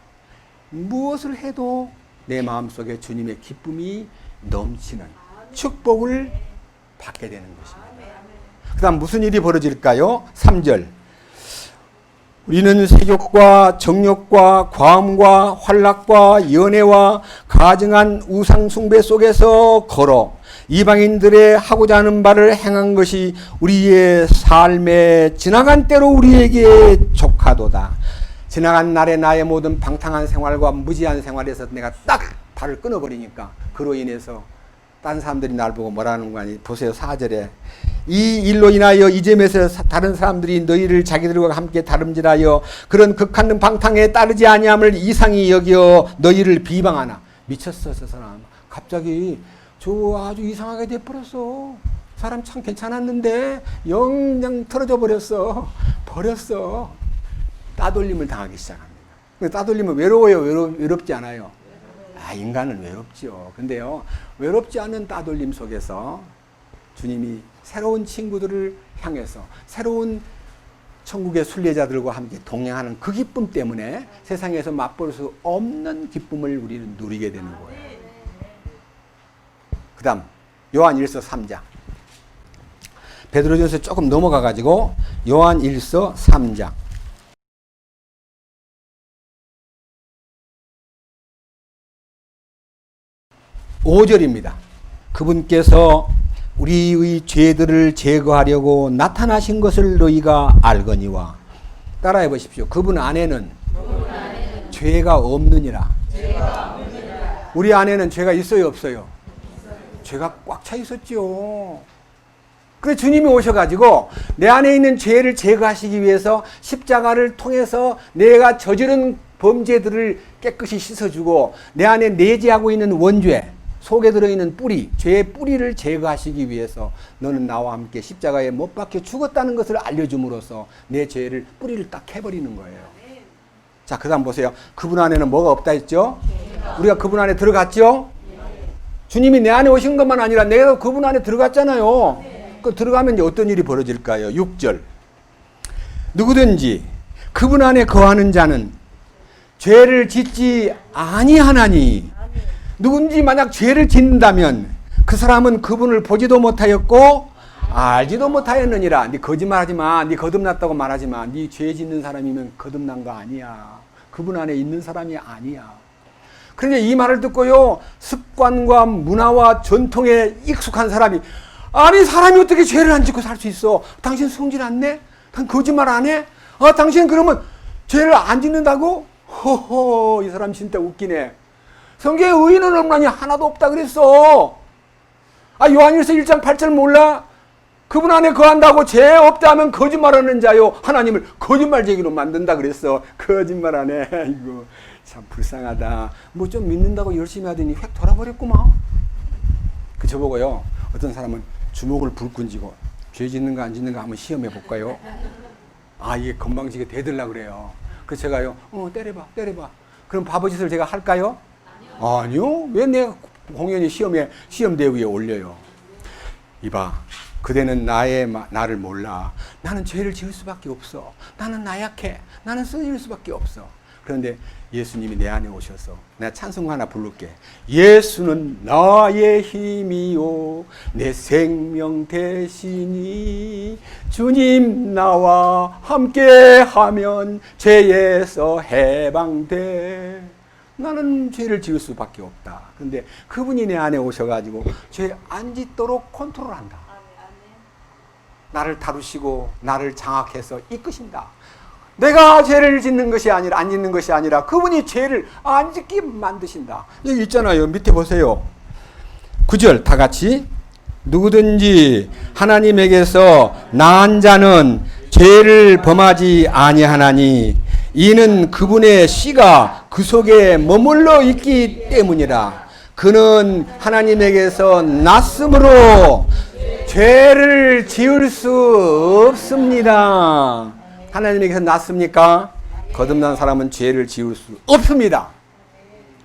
무엇을 해도 내 마음속에 주님의 기쁨이 넘치는 축복을 받게 되는 것입니다. 그 다음 무슨 일이 벌어질까요? 3절 우리는 세욕과 정욕과 과음과 활락과 연애와 가증한 우상 숭배 속에서 걸어 이방인들의 하고자 하는 바를 행한 것이 우리의 삶에 지나간 때로 우리에게 족하도다. 지나간 날에 나의 모든 방탕한 생활과 무지한 생활에서 내가 딱 발을 끊어버리니까 그로 인해서 딴 사람들이 날 보고 뭐라는 거 아니. 보세요 4절에 이 일로 인하여 이점에서 다른 사람들이 너희를 자기들과 함께 다름질하여 그런 극한 방탕에 따르지 아니함을 이상히 여겨 너희를 비방하나. 미쳤어 저 사람. 갑자기 저 아주 이상하게 돼버렸어. 사람 참 괜찮았는데 영영 틀어져 버렸어. 따돌림을 당하기 시작합니다. 따돌림은 외로워요? 외롭지 않아요? 아, 인간은 외롭지요. 근데요 외롭지 않은 따돌림 속에서 주님이 새로운 친구들을 향해서 새로운 천국의 순례자들과 함께 동행하는 그 기쁨 때문에 세상에서 맛볼 수 없는 기쁨을 우리는 누리게 되는 거예요. 그 다음 요한 1서 3장 베드로전서 조금 넘어가 가지고 요한 1서 3장 5절입니다. 그분께서 우리의 죄들을 제거하려고 나타나신 것을 너희가 알거니와. 따라해 보십시오. 그분 안에는 죄가 없느니라. 우리 안에는 죄가 있어요 없어요? 죄가 꽉 차 있었지요. 그래서 주님이 오셔가지고 내 안에 있는 죄를 제거하시기 위해서 십자가를 통해서 내가 저지른 범죄들을 깨끗이 씻어주고 내 안에 내재하고 있는 원죄, 속에 들어있는 뿌리, 죄의 뿌리를 제거하시기 위해서 너는 나와 함께 십자가에 못 박혀 죽었다는 것을 알려줌으로써 내 죄를 뿌리를 딱 해버리는 거예요. 자, 그 다음 보세요. 그분 안에는 뭐가 없다 했죠? 우리가 그분 안에 들어갔죠? 주님이 내 안에 오신 것만 아니라 내가 그분 안에 들어갔잖아요. 그 들어가면 이제 어떤 일이 벌어질까요? 6절. 누구든지 그분 안에 거하는 자는 죄를 짓지 아니하나니. 누군지 만약 죄를 짓는다면 그 사람은 그분을 보지도 못하였고 알지도 못하였느니라. 네 거짓말하지 마. 네 거듭났다고 말하지 마. 네 죄 짓는 사람이면 거듭난 거 아니야. 그분 안에 있는 사람이 아니야. 그런데 이 말을 듣고요, 습관과 문화와 전통에 익숙한 사람이, 아니 사람이 어떻게 죄를 안 짓고 살 수 있어? 당신 성질 안 내? 당 거짓말 안 해? 당신 그러면 죄를 안 짓는다고? 호호, 이 사람 진짜 웃기네. 성경에 의인은 없나니 하나도 없다 그랬어. 요한일서 1장 8절 몰라? 그분 안에 거한다고 죄 없다 하면 거짓말하는 자요 하나님을 거짓말쟁이로 만든다 그랬어. 거짓말 안 해. 이거 참 불쌍하다. 뭐 좀 믿는다고 열심히 하더니 획 돌아버렸구만. 그 저보고요, 어떤 사람은 주먹을 불끈 쥐고 죄 짓는 거 안 짓는 거 한번 시험해 볼까요? 이게 건방지게 대들려고 그래요. 그래서 제가요, 때려봐. 그럼 바보짓을 제가 할까요? 아니요. 왜 내가 공연히 시험대 위에 올려요? 이봐, 그대는 나를 몰라. 나는 죄를 지을 수밖에 없어. 나는 나약해. 나는 쓰질 수밖에 없어. 그런데 예수님이 내 안에 오셔서 내가 찬송 하나 부를게. 예수는 나의 힘이요 내 생명 대신이 주님 나와 함께하면 죄에서 해방돼. 나는 죄를 지을 수밖에 없다. 그런데 그분이 내 안에 오셔가지고 죄 안 짓도록 컨트롤한다. 나를 다루시고 나를 장악해서 이끄신다. 내가 죄를 짓는 것이 아니라, 안 짓는 것이 아니라 그분이 죄를 안 짓게 만드신다. 여기 있잖아요. 밑에 보세요. 9절 다 같이. 누구든지 하나님에게서 낳은 자는 죄를 범하지 아니하나니 이는 그분의 씨가 그 속에 머물러 있기 때문이라. 그는 하나님에게서 났으므로 죄를 지을 수 없습니다. 하나님에게서 났습니까? 거듭난 사람은 죄를 지을 수 없습니다.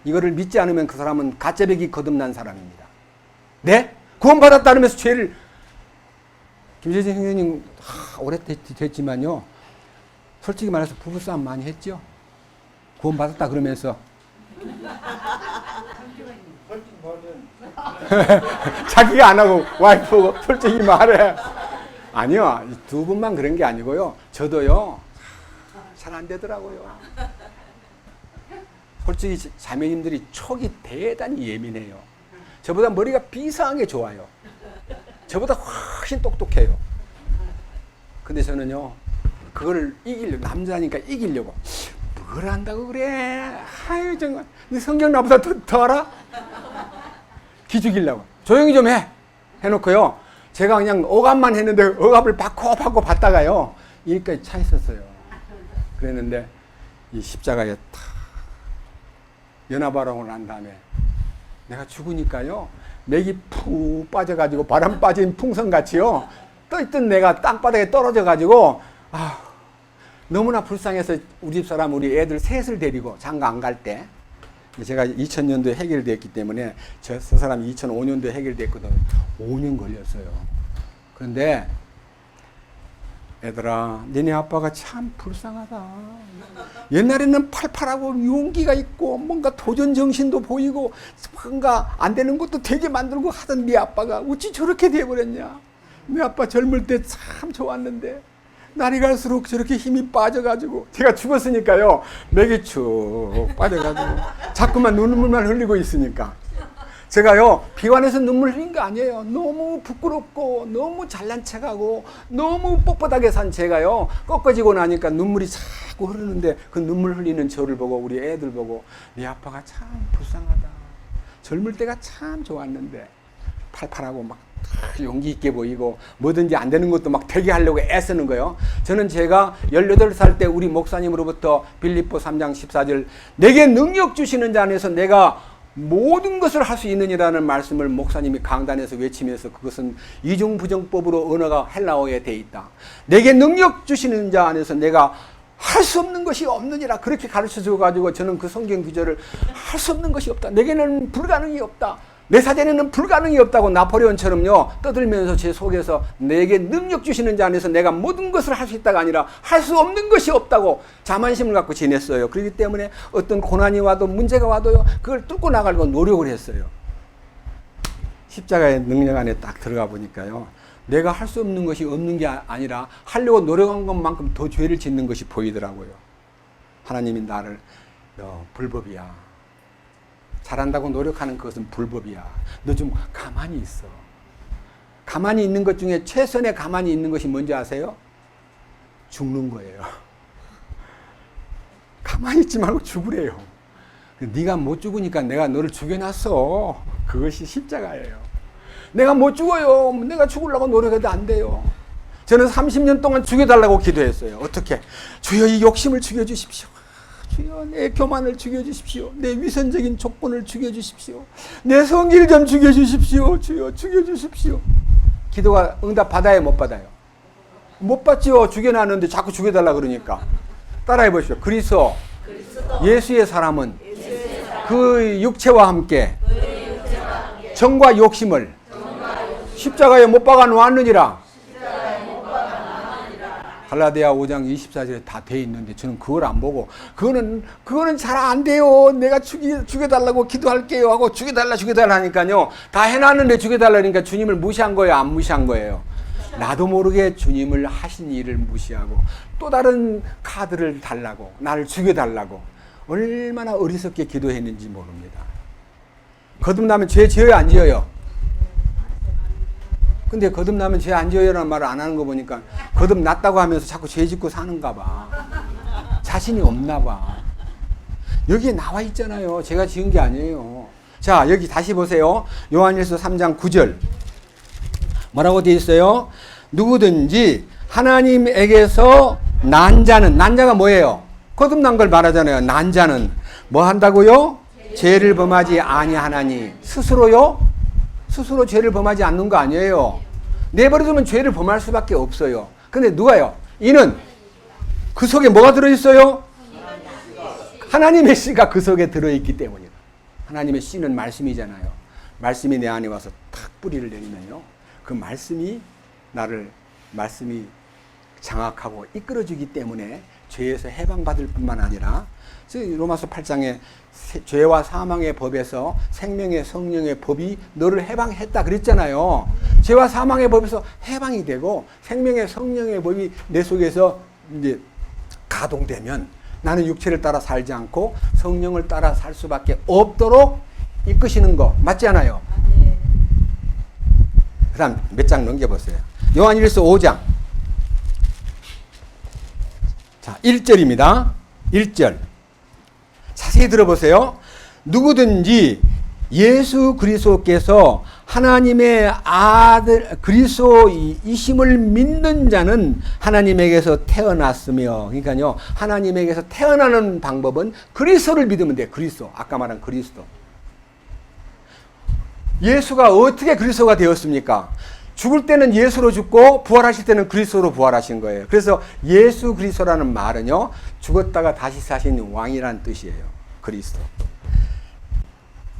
이거를 믿지 않으면 그 사람은 가짜배기 거듭난 사람입니다. 네? 구원받았다 그러면서 죄를, 김재진 형님 오래됐지만요, 솔직히 말해서 부부싸움 많이 했죠? 구원받았다 그러면서. 자기가 안 하고 와이프가 솔직히 말해. 아니요, 두 분만 그런 게 아니고요, 저도요 잘 안 되더라고요. 솔직히 자매님들이 촉이 대단히 예민해요. 저보다 머리가 비상하게 좋아요. 저보다 훨씬 똑똑해요. 근데 저는요, 그걸 이기려고, 남자니까 이기려고 뭘 한다고 그래. 아유 정말 네 성경 나보다 더 알아? 기죽이려고. 조용히 좀 해놓고요, 제가 그냥 억압만 했는데 억압을 받고 받다가요 여기까지 차 있었어요. 그랬는데 이 십자가에 탁 연합하라고 난 다음에 내가 죽으니까요 맥이 푹 빠져가지고 바람 빠진 풍선같이요 떠있던 내가 땅바닥에 떨어져가지고 너무나 불쌍해서 우리 집사람 우리 애들 셋을 데리고 장가 안 갈 때, 제가 2000년도에 해결됐기 때문에 저 사람이 2005년도에 해결됐거든요. 5년 걸렸어요. 그런데 얘들아, 니네 아빠가 참 불쌍하다. 옛날에는 팔팔하고 용기가 있고 뭔가 도전 정신도 보이고 뭔가 안 되는 것도 되게 만들고 하던 네 아빠가 어찌 저렇게 돼버렸냐. 네 아빠 젊을 때 참 좋았는데 날이 갈수록 저렇게 힘이 빠져가지고, 제가 죽었으니까요 맥이 쭉 빠져가지고 자꾸만 눈물만 흘리고 있으니까 제가요 비관해서 눈물 흘린 거 아니에요. 너무 부끄럽고 너무 잘난 척하고 너무 뻣뻣하게 산 제가요 꺾어지고 나니까 눈물이 자꾸 흐르는데, 그 눈물 흘리는 저를 보고 우리 애들 보고 네 아빠가 참 불쌍하다. 젊을 때가 참 좋았는데 팔팔하고 막 용기 있게 보이고 뭐든지 안 되는 것도 막 되게 하려고 애쓰는 거예요. 저는 제가 18살 때 우리 목사님으로부터 빌립보 3장 14절 내게 능력 주시는 자 안에서 내가 모든 것을 할 수 있느니라는 말씀을 목사님이 강단에서 외치면서 그것은 이중부정법으로 언어가 헬라어에 돼 있다. 내게 능력 주시는 자 안에서 내가 할 수 없는 것이 없느니라 그렇게 가르쳐 줘가지고 저는 그 성경 구절을 할 수 없는 것이 없다. 내게는 불가능이 없다. 내 사전에는 불가능이 없다고 나폴레온처럼요 떠들면서 제 속에서 내게 능력 주시는 자 안에서 내가 모든 것을 할 수 있다가 아니라 할 수 없는 것이 없다고 자만심을 갖고 지냈어요. 그렇기 때문에 어떤 고난이 와도 문제가 와도요 그걸 뚫고 나가려고 노력을 했어요. 십자가의 능력 안에 딱 들어가 보니까요 내가 할 수 없는 것이 없는 게 아니라 하려고 노력한 것만큼 더 죄를 짓는 것이 보이더라고요. 하나님이 나를 불법이야. 잘한다고 노력하는 그것은 불법이야. 너 좀 가만히 있어. 가만히 있는 것 중에 최선의 가만히 있는 것이 뭔지 아세요? 죽는 거예요. 가만히 있지 말고 죽으래요. 네가 못 죽으니까 내가 너를 죽여놨어. 그것이 십자가예요. 내가 못 죽어요. 내가 죽으려고 노력해도 안 돼요. 저는 30년 동안 죽여달라고 기도했어요. 어떻게? 주여 이 욕심을 죽여주십시오. 주여 내 교만을 죽여주십시오. 내 위선적인 족본을 죽여주십시오. 내 성질 좀 죽여주십시오. 주여 죽여주십시오. 기도가 응답 받아요 못 받아요? 못 받지요. 죽여놨는데 자꾸 죽여달라 그러니까. 따라해 보십시오. 그리스도 예수의 사람은 그 육체와 함께 정과 욕심을 십자가에 못 박아 놓았느니라. 갈라디아 5장 24절에 다 돼 있는데 저는 그걸 안 보고 그거는 잘 안 돼요. 내가 죽여달라고 기도할게요 하고 죽여달라 하니까요. 다 해놨는데 죽여달라니까 주님을 무시한 거예요? 안 무시한 거예요? 나도 모르게 주님을 하신 일을 무시하고 또 다른 카드를 달라고 나를 죽여달라고 얼마나 어리석게 기도했는지 모릅니다. 거듭나면 죄 지어요 안 지어요? 근데 거듭나면 죄 안 지어요라는 말을 안 하는 거 보니까 거듭났다고 하면서 자꾸 죄 짓고 사는가 봐. 자신이 없나 봐. 여기에 나와 있잖아요. 제가 지은 게 아니에요. 자, 여기 다시 보세요. 요한일서 3장 9절. 뭐라고 되어 있어요? 누구든지 하나님에게서 난 자는, 난 자가 뭐예요? 거듭난 걸 말하잖아요. 난 자는 뭐 한다고요? 죄를 범하지 아니하나니. 스스로요? 스스로 죄를 범하지 않는 거 아니에요. 내버려두면 죄를 범할 수밖에 없어요. 근데 누가요? 이는 그 속에 뭐가 들어있어요? 하나님의 씨가 그 속에 들어있기 때문이다. 하나님의 씨는 말씀이잖아요. 말씀이 내 안에 와서 탁 뿌리를 내리면요. 그 말씀이 말씀이 장악하고 이끌어주기 때문에 죄에서 해방받을 뿐만 아니라 로마서 8장에 죄와 사망의 법에서 생명의 성령의 법이 너를 해방했다 그랬잖아요. 죄와 사망의 법에서 해방이 되고 생명의 성령의 법이 내 속에서 이제 가동되면 나는 육체를 따라 살지 않고 성령을 따라 살 수밖에 없도록 이끄시는 거 맞지 않아요? 그 다음 몇 장 넘겨보세요. 요한일서 5장 자 1절입니다. 1절 자세히 들어보세요. 누구든지 예수 그리스도께서 하나님의 아들 그리스도이심을 믿는 자는 하나님에게서 태어났으며, 그러니까요 하나님에게서 태어나는 방법은 그리스도를 믿으면 돼. 그리스도, 아까 말한 그리스도. 예수가 어떻게 그리스도가 되었습니까? 죽을 때는 예수로 죽고 부활하실 때는 그리스도로 부활하신 거예요. 그래서 예수 그리스도라는 말은요 죽었다가 다시 사신 왕이라는 뜻이에요. 그리스도.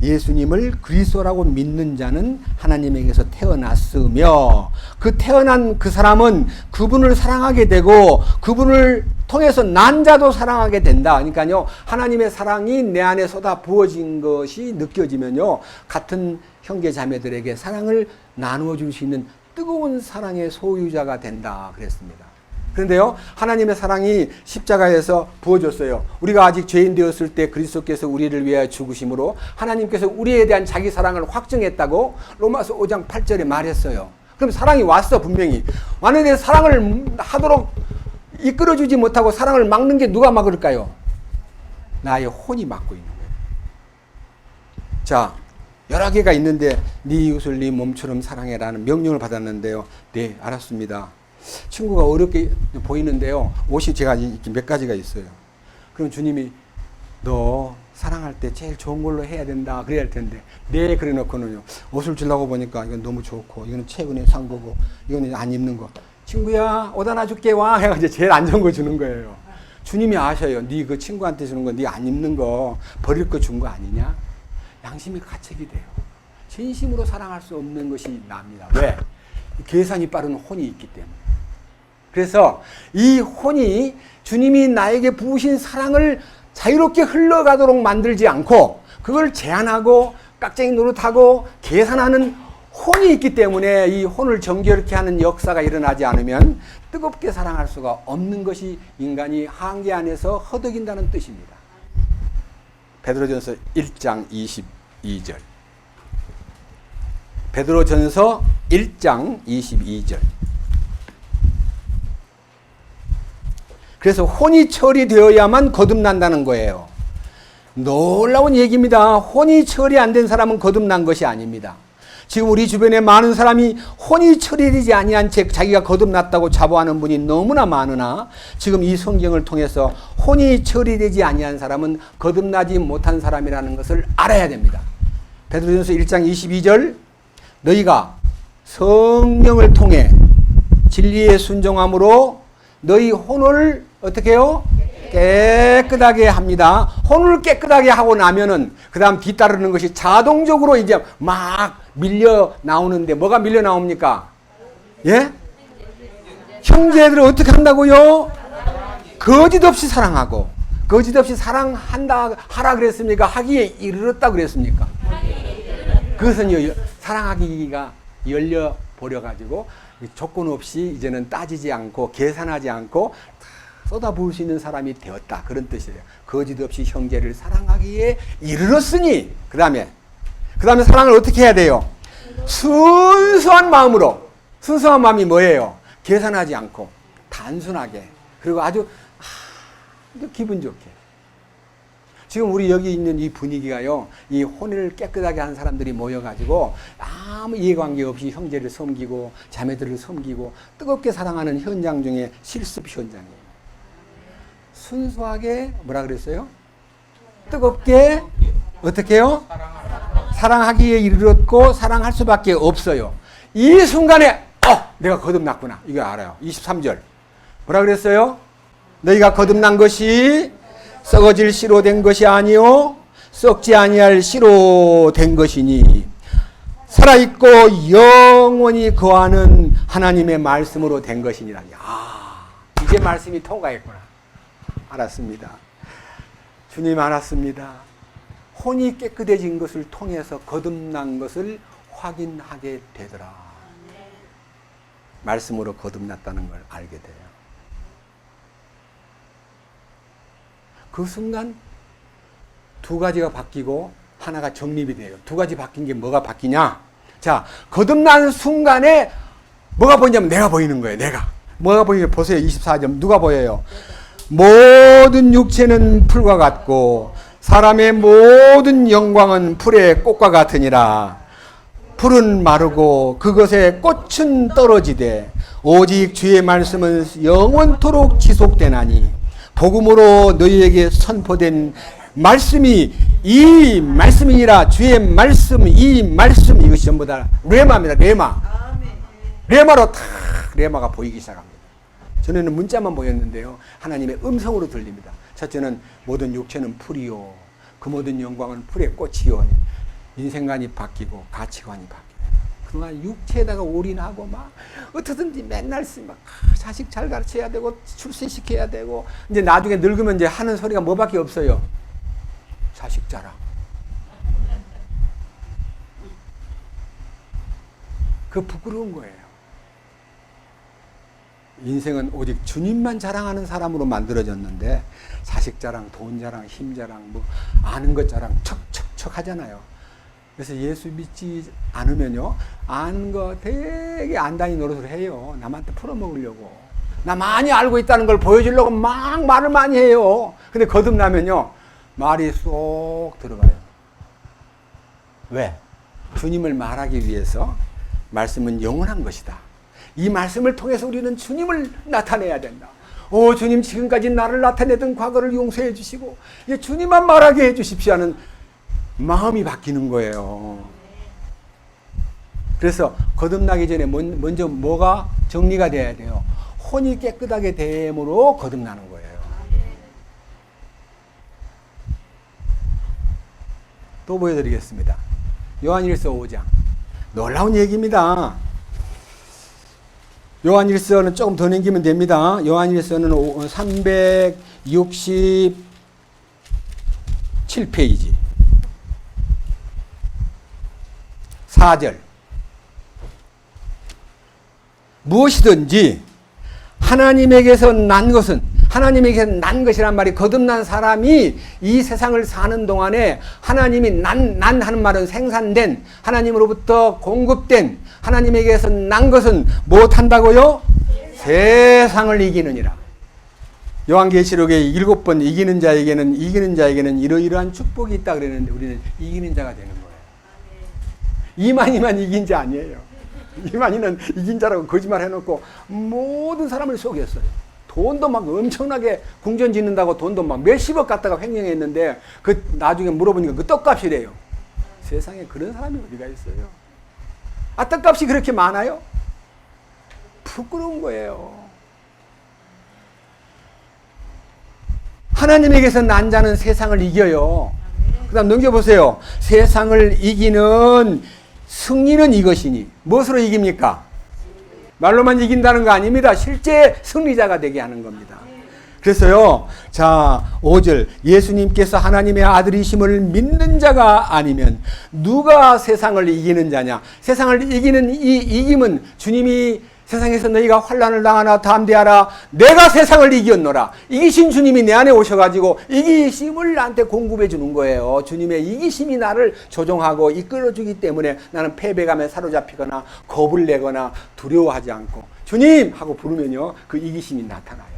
예수님을 그리스도라고 믿는 자는 하나님에게서 태어났으며, 그 태어난 그 사람은 그분을 사랑하게 되고 그분을 통해서 난 자도 사랑하게 된다. 그러니까요 하나님의 사랑이 내 안에 쏟아 부어진 것이 느껴지면요 같은 형제 자매들에게 사랑을 나누어 줄 수 있는 뜨거운 사랑의 소유자가 된다 그랬습니다. 그런데요 하나님의 사랑이 십자가에서 부어졌어요. 우리가 아직 죄인 되었을 때 그리스도께서 우리를 위하여 죽으심으로 하나님께서 우리에 대한 자기 사랑을 확증했다고 로마서 5장 8절에 말했어요. 그럼 사랑이 왔어. 분명히 왔는데 사랑을 하도록 이끌어주지 못하고 사랑을 막는 게 누가 막을까요? 나의 혼이 막고 있는 거예요. 자 여러 개가 있는데 네 이웃을 네 몸처럼 사랑해라는 명령을 받았는데요. 네, 알았습니다. 친구가 어렵게 보이는데요. 옷이 제가 이렇게 몇 가지가 있어요. 그럼 주님이 너 사랑할 때 제일 좋은 걸로 해야 된다 그래야 할 텐데 네 그래 놓고는요. 옷을 주려고 보니까 이건 너무 좋고 이거는 최근에 산 거고 이거는 안 입는 거. 친구야 옷 하나 줄게 와 해가지고 제일 안 좋은 거 주는 거예요. 주님이 아셔요. 네 그 친구한테 주는 거 네 안 입는 거 버릴 거 준 거 아니냐? 양심이 가책이 돼요. 진심으로 사랑할 수 없는 것이 납니다. 왜? 계산이 빠른 혼이 있기 때문에. 그래서 이 혼이 주님이 나에게 부으신 사랑을 자유롭게 흘러가도록 만들지 않고 그걸 제한하고 깍쟁이 노릇하고 계산하는 혼이 있기 때문에 이 혼을 정결케 하는 역사가 일어나지 않으면 뜨겁게 사랑할 수가 없는 것이 인간이 한계 안에서 허덕인다는 뜻입니다. 베드로전서 1장 22절. 베드로전서 1장 22절. 그래서 혼이 처리되어야만 거듭난다는 거예요. 놀라운 얘기입니다. 혼이 처리 안 된 사람은 거듭난 것이 아닙니다. 지금 우리 주변에 많은 사람이 혼이 처리되지 아니한 채 자기가 거듭났다고 자부하는 분이 너무나 많으나 지금 이 성경을 통해서 혼이 처리되지 아니한 사람은 거듭나지 못한 사람이라는 것을 알아야 됩니다. 베드로전서 1장 22절 너희가 성령을 통해 진리에 순종함으로 너희 혼을 어떻게 해요? 깨끗하게 합니다. 혼을 깨끗하게 하고 나면은 그 다음 뒤따르는 것이 자동적으로 이제 막 밀려 나오는데 뭐가 밀려 나옵니까? 예? 형제들을 어떻게 한다고요? 거짓 없이 사랑하고 거짓 없이 사랑한다 하라 그랬습니까? 하기에 이르렀다 그랬습니까? 그것은 사랑하기가 열려 버려 가지고 조건 없이 이제는 따지지 않고 계산하지 않고 쏟아부을 수 있는 사람이 되었다. 그런 뜻이에요. 거짓 없이 형제를 사랑하기에 이르렀으니 그 다음에 사랑을 어떻게 해야 돼요? 순수한 마음으로. 순수한 마음이 뭐예요? 계산하지 않고 단순하게 그리고 아주 기분 좋게. 지금 우리 여기 있는 이 분위기가요, 이 혼을 깨끗하게 한 사람들이 모여가지고 아무 이해관계 없이 형제를 섬기고 자매들을 섬기고 뜨겁게 사랑하는 현장 중에 실습 현장이에요. 순수하게 뭐라 그랬어요? 뜨겁게 어떻게 해요? 사랑하기에 이르렀고 사랑할 수밖에 없어요. 이 순간에 내가 거듭났구나. 이거 알아요. 23절 뭐라 그랬어요? 너희가 거듭난 것이 썩어질 씨로 된 것이 아니요 썩지 아니할 씨로 된 것이니 살아있고 영원히 거하는 하나님의 말씀으로 된 것이니라. 이제 말씀이 통과했구나. 알았습니다. 주님 알았습니다. 혼이 깨끗해진 것을 통해서 거듭난 것을 확인하게 되더라. 말씀으로 거듭났다는 걸 알게 돼요. 그 순간 두 가지가 바뀌고 하나가 정립이 돼요. 두 가지 바뀐 게 뭐가 바뀌냐? 자, 거듭난 순간에 뭐가 보이냐면 내가 보이는 거예요. 내가. 뭐가 보이냐? 보세요. 24절. 누가 보여요? 모든 육체는 풀과 같고 사람의 모든 영광은 풀의 꽃과 같으니라. 풀은 마르고 그것의 꽃은 떨어지되 오직 주의 말씀은 영원토록 지속되나니 복음으로 너희에게 선포된 말씀이 이 말씀이니라. 주의 말씀, 이 말씀 이것이 전부 다 레마입니다. 레마. 레마로 탁 레마가 보이기 시작합니다. 전에는 문자만 보였는데요. 하나님의 음성으로 들립니다. 첫째는 모든 육체는 풀이요 그 모든 영광은 풀의 꽃이요. 인생관이 바뀌고 가치관이 바뀌어요. 그동안 육체에다가 올인하고 막 어떻든지 맨날 막 자식 잘 가르쳐야 되고 출세시켜야 되고 이제 나중에 늙으면 이제 하는 소리가 뭐밖에 없어요. 자식 자랑. 그 부끄러운 거예요. 인생은 오직 주님만 자랑하는 사람으로 만들어졌는데 자식 자랑, 돈 자랑, 힘 자랑, 뭐 아는 것 자랑 척척척 하잖아요. 그래서 예수 믿지 않으면요, 아는 거 되게 안다니 노릇을 해요. 남한테 풀어먹으려고. 나 많이 알고 있다는 걸 보여주려고 막 말을 많이 해요. 근데 거듭나면요, 말이 쏙 들어가요. 왜? 주님을 말하기 위해서 말씀은 영원한 것이다. 이 말씀을 통해서 우리는 주님을 나타내야 된다. 오, 주님 지금까지 나를 나타내던 과거를 용서해 주시고 이제 주님만 말하게 해 주십시오 하는 마음이 바뀌는 거예요. 그래서 거듭나기 전에 먼저 뭐가 정리가 돼야 돼요? 혼이 깨끗하게 됨으로 거듭나는 거예요. 또 보여드리겠습니다. 요한일서 5장. 놀라운 얘기입니다. 요한일서는 조금 더 넘기면 됩니다. 요한일서는 367페이지 4절. 무엇이든지 하나님에게서 난 것이란 말이 거듭난 사람이 이 세상을 사는 동안에 하나님이 난 하는 말은 생산된 하나님으로부터 공급된 하나님에게서 난 것은 무엇한다고요? 세상을 이기느니라. 요한계시록에 7번 이기는 자에게는 이러이러한 축복이 있다 그랬는데 우리는 이기는 자가 되는 거예요. 이만희만 이긴 자 아니에요. 이만희는 이긴 자라고 거짓말 해놓고 모든 사람을 속였어요. 돈도 막 엄청나게 궁전 짓는다고 돈도 막 몇십억 갖다가 횡령했는데 그 나중에 물어보니까 그 떡값이래요. 세상에 그런 사람이 어디가 있어요? 아, 떡값이 그렇게 많아요? 부끄러운 거예요. 하나님에게서 난 자는 세상을 이겨요. 그 다음 넘겨보세요. 세상을 이기는 승리는 이것이니 무엇으로 이깁니까? 말로만 이긴다는 거 아닙니다. 실제 승리자가 되게 하는 겁니다. 그래서요, 자, 5절. 예수님께서 하나님의 아들이심을 믿는 자가 아니면 누가 세상을 이기는 자냐? 세상을 이기는 이 이김은 주님이 세상에서 너희가 환난을 당하나 담대하라. 내가 세상을 이겼노라. 이기신 주님이 내 안에 오셔가지고 이기심을 나한테 공급해 주는 거예요. 주님의 이기심이 나를 조종하고 이끌어주기 때문에 나는 패배감에 사로잡히거나 겁을 내거나 두려워하지 않고 주님! 하고 부르면요. 그 이기심이 나타나요.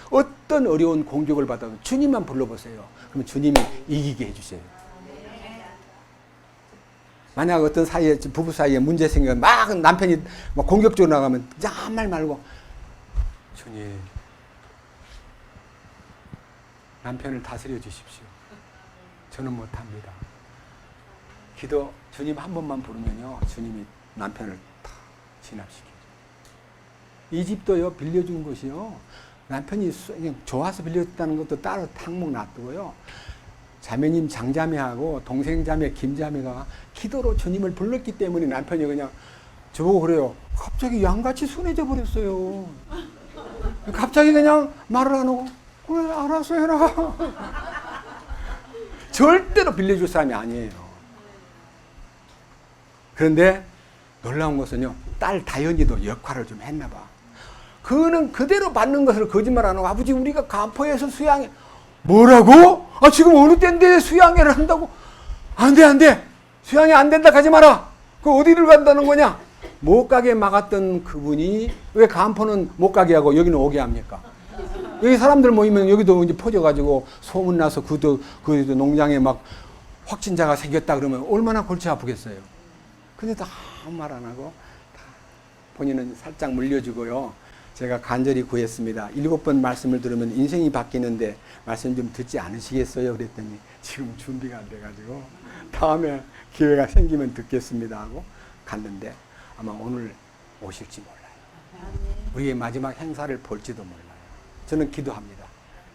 어떤 어려운 공격을 받아도 주님만 불러보세요. 그러면 주님이 이기게 해주세요. 만약 어떤 사이에, 부부 사이에 문제 생기면 막 남편이 막 공격적으로 나가면 아무 말 말고 주님, 남편을 다스려 주십시오. 저는 못합니다. 기도 주님 한 번만 부르면요. 주님이 남편을 다 진압시켜요. 이 집도요. 빌려준 것이요. 남편이 좋아서 빌려줬다는 것도 따로 탕목 놔두고요. 자매님 장자매하고 동생자매 김자매가 기도로 주님을 불렀기 때문에 남편이 그냥 저보고 그래요. 갑자기 양같이 순해져 버렸어요. 갑자기 그냥 말을 안 하고 그래 알아서 해라. 절대로 빌려줄 사람이 아니에요. 그런데 놀라운 것은요. 딸 다현이도 역할을 좀 했나 봐. 그는 그대로 받는 것을 거짓말 안 하고 아버지 우리가 간포에서 수양해. 뭐라고? 아, 지금 어느 때인데 수양회를 한다고? 안 돼. 수양회 안 된다 가지 마라. 그 어디를 간다는 거냐? 못 가게 막았던 그분이 왜 간포는 못 가게 하고 여기는 오게 합니까? 여기 사람들 모이면 여기도 이제 퍼져가지고 소문나서 그 농장에 막 확진자가 생겼다 그러면 얼마나 골치 아프겠어요. 근데 다 아무 말 안 하고 다 본인은 살짝 물려주고요. 제가 간절히 구했습니다. 7번 말씀을 들으면 인생이 바뀌는데 말씀 좀 듣지 않으시겠어요? 그랬더니 지금 준비가 안 돼가지고 다음에 기회가 생기면 듣겠습니다 하고 갔는데 아마 오늘 오실지 몰라요. 우리의 마지막 행사를 볼지도 몰라요. 저는 기도합니다.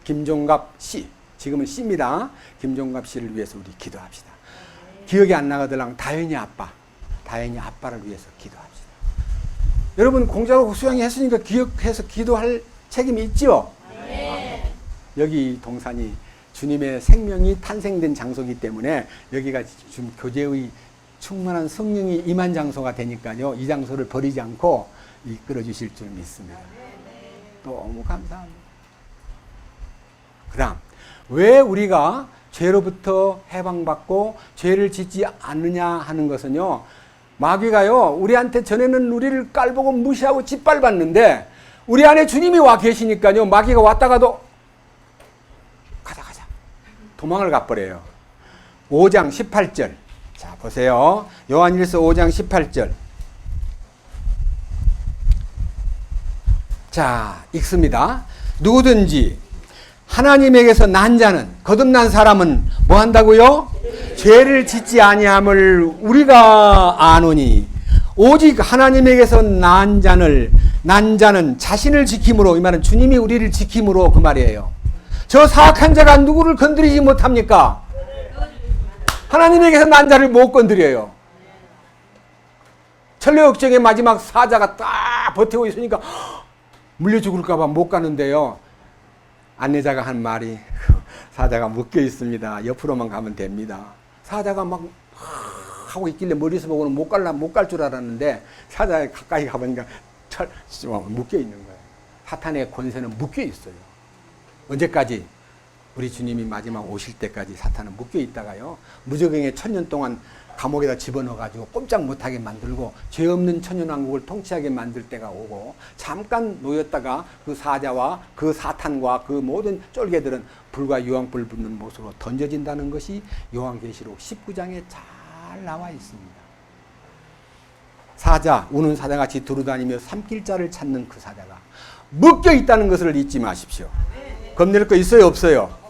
김종갑 씨, 지금은 씨입니다. 김종갑 씨를 위해서 우리 기도합시다. 기억이 안 나가더랑 다현이 아빠를 위해서 기도합시다. 여러분 공짜로 수양회 했으니까 기억해서 기도할 책임이 있죠? 네. 여기 동산이 주님의 생명이 탄생된 장소이기 때문에 여기가 지금 교제의 충만한 성령이 임한 장소가 되니까요. 이 장소를 버리지 않고 이끌어 주실 줄 믿습니다. 너무 감사합니다. 그 다음 왜 우리가 죄로부터 해방받고 죄를 짓지 않느냐 하는 것은요. 마귀가요, 우리한테 전에는 우리를 깔보고 무시하고 짓밟았는데, 우리 안에 주님이 와 계시니까요, 마귀가 왔다가도, 가자. 도망을 가버려요. 5장 18절. 자, 보세요. 요한일서 5장 18절. 자, 읽습니다. 누구든지 하나님에게서 난 자는, 거듭난 사람은 뭐 한다고요? 죄를 짓지 아니함을 우리가 아노니 오직 하나님에게서 난 자는 자신을 지킴으로, 이 말은 주님이 우리를 지킴으로 그 말이에요. 저 사악한 자가 누구를 건드리지 못합니까? 하나님에게서 난 자를 못 건드려요. 천려역정의 마지막 사자가 딱 버티고 있으니까 물려 죽을까 봐 못 가는데요. 안내자가 한 말이, 사자가 묶여 있습니다. 옆으로만 가면 됩니다. 사자가 막 하고 있길래 머리에서 보고는 못 갈 줄 알았는데 사자에 가까이 가보니까 묶여 있는 거예요. 사탄의 권세는 묶여 있어요. 언제까지? 우리 주님이 마지막 오실 때까지 사탄은 묶여 있다가요, 무적행에 1000년 동안 감옥에다 집어넣어가지고 꼼짝 못하게 만들고 죄 없는 천년왕국을 통치하게 만들 때가 오고, 잠깐 놓였다가 그 사자와 그 사탄과 그 모든 쫄개들은 불과 유황불 붙는 못으로 던져진다는 것이 요한계시록 19장에 잘 나와 있습니다. 사자, 우는 사자같이 두루다니며 삼킬자를 찾는 그 사자가 묶여 있다는 것을 잊지 마십시오. 겁낼 거 있어요, 없어요?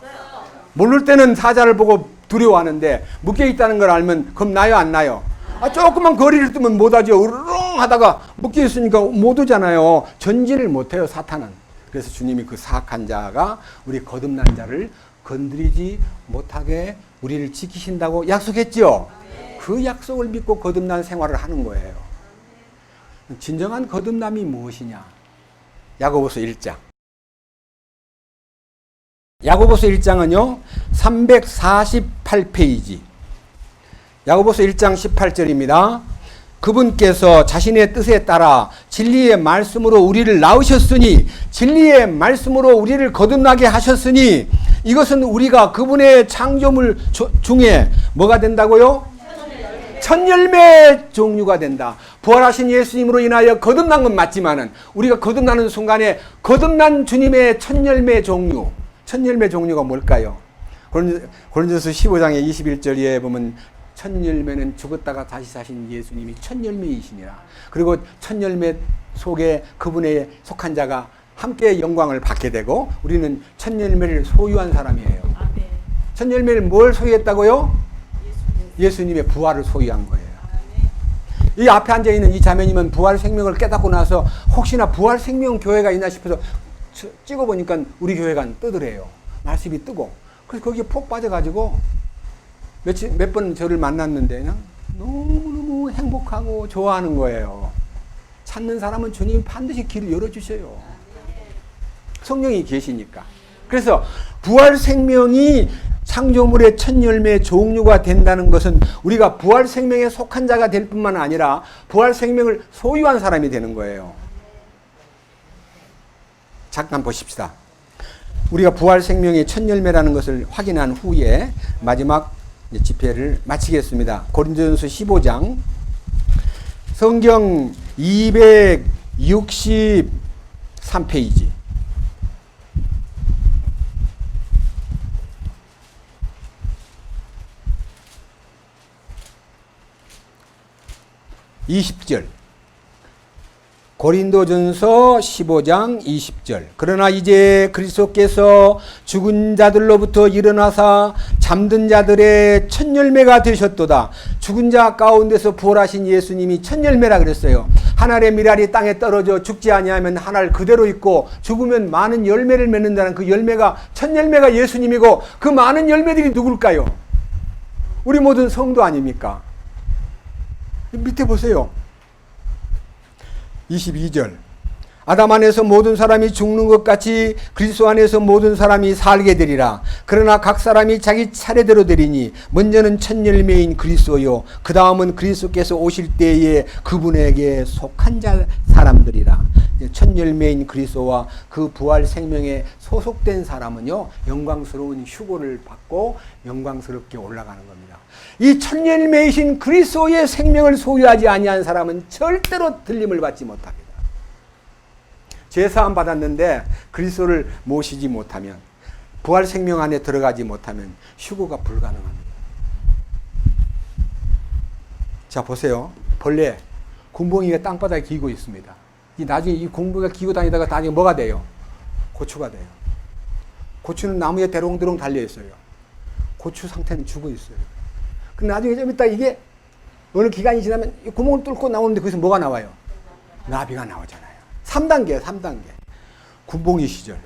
모를 때는 사자를 보고 두려워하는데 묶여 있다는 걸 알면 겁나요, 안 나요? 조금만 거리를 뜨면 못하죠. 으르렁 하다가 묶여 있으니까 못 오잖아요. 전진을 못해요, 사탄은. 그래서 주님이 그 사악한 자가 우리 거듭난 자를 건드리지 못하게 우리를 지키신다고 약속했죠. 그 약속을 믿고 거듭난 생활을 하는 거예요. 진정한 거듭남이 무엇이냐? 야고보서 1장. 야고보서 1장은요, 348페이지. 야고보서 1장 18절입니다. 그분께서 자신의 뜻에 따라 진리의 말씀으로 우리를 낳으셨으니, 진리의 말씀으로 우리를 거듭나게 하셨으니, 이것은 우리가 그분의 창조물 중에 뭐가 된다고요? 첫 열매 종류가 된다. 부활하신 예수님으로 인하여 거듭난 건 맞지만은, 우리가 거듭나는 순간에 거듭난 주님의 첫 열매 종류, 첫 열매 종류가 뭘까요? 고린도서 15장의 21절에 보면 첫 열매는 죽었다가 다시 사신 예수님이 첫 열매이시니라. 그리고 첫 열매 속에 그분의 속한 자가 함께 영광을 받게 되고, 우리는 첫 열매를 소유한 사람이에요. 첫 열매를 뭘 소유했다고요? 예수님의 부활을 소유한 거예요. 이 앞에 앉아있는 이 자매님은 부활 생명을 깨닫고 나서 혹시나 부활 생명 교회가 있나 싶어서 찍어보니까 우리 교회가 뜨더래요. 말씀이 뜨고. 그래서 거기에 폭 빠져가지고 몇 번 저를 만났는데 그냥 너무너무 행복하고 좋아하는 거예요. 찾는 사람은 주님이 반드시 길을 열어주셔요. 성령이 계시니까. 그래서 부활 생명이 창조물의 첫 열매의 종류가 된다는 것은 우리가 부활 생명에 속한 자가 될 뿐만 아니라 부활 생명을 소유한 사람이 되는 거예요. 잠깐 보십시다. 우리가 부활 생명의 첫 열매라는 것을 확인한 후에 마지막 집회를 마치겠습니다. 고린도전서 15장, 성경 263페이지. (20절) 고린도전서 15장 20절. 그러나 이제 그리스도께서 죽은 자들로부터 일어나사 잠든 자들의 첫 열매가 되셨도다. 죽은 자 가운데서 부활하신 예수님이 첫 열매라 그랬어요. 한 알의 밀알이 땅에 떨어져 죽지 아니하면 한 알 그대로 있고 죽으면 많은 열매를 맺는다는 그 열매가, 첫 열매가 예수님이고, 그 많은 열매들이 누굴까요? 우리 모든 성도 아닙니까? 밑에 보세요. 22절. 아담 안에서 모든 사람이 죽는 것 같이 그리스도 안에서 모든 사람이 살게 되리라. 그러나 각 사람이 자기 차례대로 되리니 먼저는 첫 열매인 그리스도요, 그 다음은 그리스도께서 오실 때에 그분에게 속한 자 사람들이라. 첫 열매인 그리스도와 그 부활 생명에 소속된 사람은요, 영광스러운 휴고를 받고 영광스럽게 올라가는 겁니다. 이 첫 열매이신 그리스도의 생명을 소유하지 아니한 사람은 절대로 들림을 받지 못합니다. 죄사함 받았는데 그리스도를 모시지 못하면, 부활 생명 안에 들어가지 못하면 휴고가 불가능합니다. 자, 보세요. 벌레, 군봉이가 땅바닥에 기고 있습니다. 나중에 이 군봉이가 기고 다니다가 나중에 뭐가 돼요? 고추가 돼요. 고추는 나무에 대롱대롱 달려있어요. 고추 상태는 죽어 있어요. 근데 나중에 좀 이따 이게 어느 기간이 지나면 이 구멍을 뚫고 나오는데 거기서 뭐가 나와요? 나비가 나오잖아요. 3단계예요, 3단계. 군봉이 시절,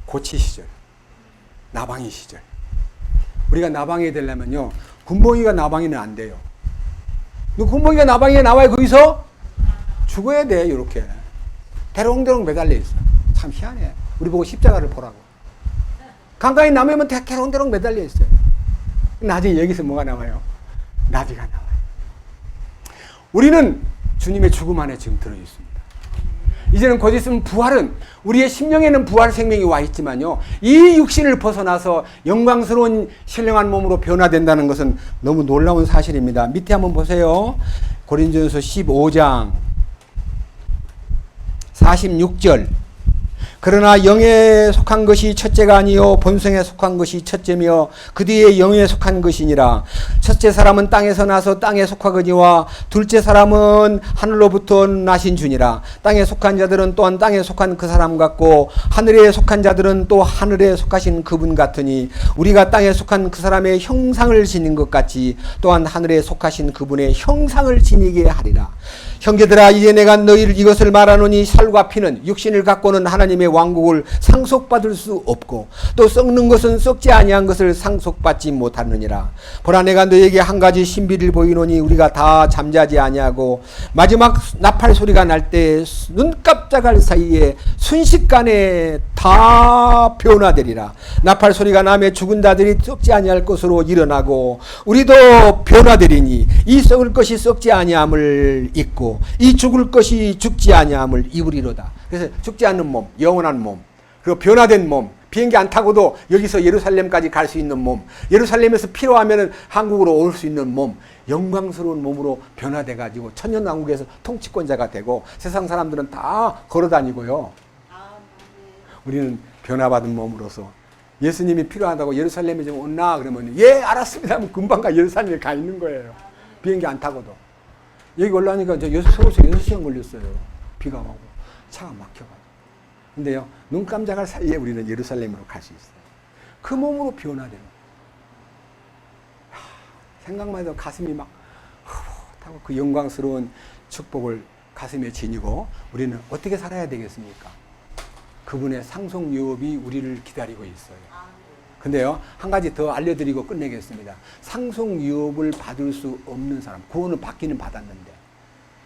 고치 시절, 나방이 시절. 우리가 나방이 되려면요, 군봉이가 나방이는 안 돼요. 군봉이가 나방에 나와야 거기서 죽어야 돼. 이렇게 대롱대롱 매달려 있어. 참 희한해. 우리 보고 십자가를 보라고. 강가에 나무면 대롱대롱 매달려 있어요. 나중에 여기서 뭐가 나와요? 나비가 나와요. 우리는 주님의 죽음 안에 지금 들어 있습니다. 이제는 곧 있으면 부활은, 우리의 심령에는 부활 생명이 와 있지만요, 이 육신을 벗어나서 영광스러운 신령한 몸으로 변화된다는 것은 너무 놀라운 사실입니다. 밑에 한번 보세요. 고린도전서 15장 46절. 그러나 영에 속한 것이 첫째가 아니요 본성에 속한 것이 첫째며 그 뒤에 영에 속한 것이니라. 첫째 사람은 땅에서 나서 땅에 속하거니와 둘째 사람은 하늘로부터 나신 주니라. 땅에 속한 자들은 또한 땅에 속한 그 사람 같고 하늘에 속한 자들은 또 하늘에 속하신 그분 같으니 우리가 땅에 속한 그 사람의 형상을 지닌 것 같이 또한 하늘에 속하신 그분의 형상을 지니게 하리라. 형제들아, 이제 내가 너희를 이것을 말하노니 살과 피는 육신을 갖고는 하나님의 왕국을 상속받을 수 없고 또 썩는 것은 썩지 아니한 것을 상속받지 못하느니라. 보라, 내가 너에게 한 가지 신비를 보이노니 우리가 다 잠자지 아니하고 마지막 나팔 소리가 날 때 눈 깜짝할 사이에 순식간에 다 변화되리라. 나팔 소리가 나며 죽은 자들이 썩지 아니할 것으로 일어나고 우리도 변화되리니 이 썩을 것이 썩지 아니함을 잊고 이 죽을 것이 죽지 아니함을 입으리로다. 그래서 죽지 않는 몸, 영원한 몸, 그리고 변화된 몸, 비행기 안 타고도 여기서 예루살렘까지 갈 수 있는 몸, 예루살렘에서 필요하면 한국으로 올 수 있는 몸, 영광스러운 몸으로 변화돼 가지고 천년왕국에서 통치권자가 되고 세상 사람들은 다 걸어다니고요. 우리는 변화받은 몸으로서 예수님이 필요하다고 예루살렘에 좀 온나 그러면 예 알았습니다 하면 금방 예루살렘에 가 있는 거예요. 비행기 안 타고도. 여기 올라오니까 서울에서 6시간 걸렸어요. 비가 오고 차가 막혀가지고. 근데요, 눈 깜짝할 사이에 우리는 예루살렘으로 갈 수 있어요. 그 몸으로 변화되는. 생각만 해도 가슴이 막 흐뭇하고 그 영광스러운 축복을 가슴에 지니고 우리는 어떻게 살아야 되겠습니까? 그분의 상속 유업이 우리를 기다리고 있어요. 근데요, 한 가지 더 알려드리고 끝내겠습니다. 상속 유업을 받을 수 없는 사람, 구원은 받기는 받았는데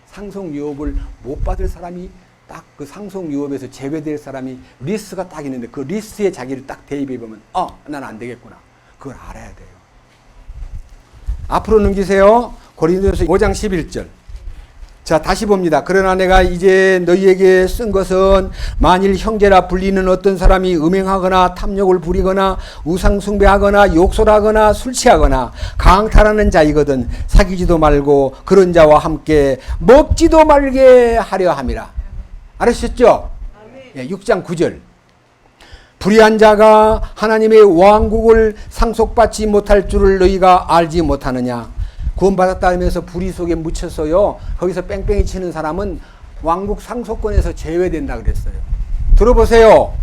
상속 유업을 못 받을 사람이 딱 그 상속 유업에서 제외될 사람이 리스트가 딱 있는데 그 리스트에 자기를 딱 대입해 보면 난 안 되겠구나. 그걸 알아야 돼요. 앞으로 넘기세요. 고린도전서 5장 11절. 자, 다시 봅니다. 그러나 내가 이제 너희에게 쓴 것은 만일 형제라 불리는 어떤 사람이 음행하거나 탐욕을 부리거나 우상숭배하거나 욕설하거나 술 취하거나 강탈하는 자이거든 사귀지도 말고 그런 자와 함께 먹지도 말게 하려 함이라. 알으셨죠? 예, 6장 9절. 불의한 자가 하나님의 왕국을 상속받지 못할 줄을 너희가 알지 못하느냐. 구원받았다 하면서 불의 속에 묻혀서요, 거기서 뺑뺑이 치는 사람은 왕국 상속권에서 제외된다 그랬어요. 들어보세요.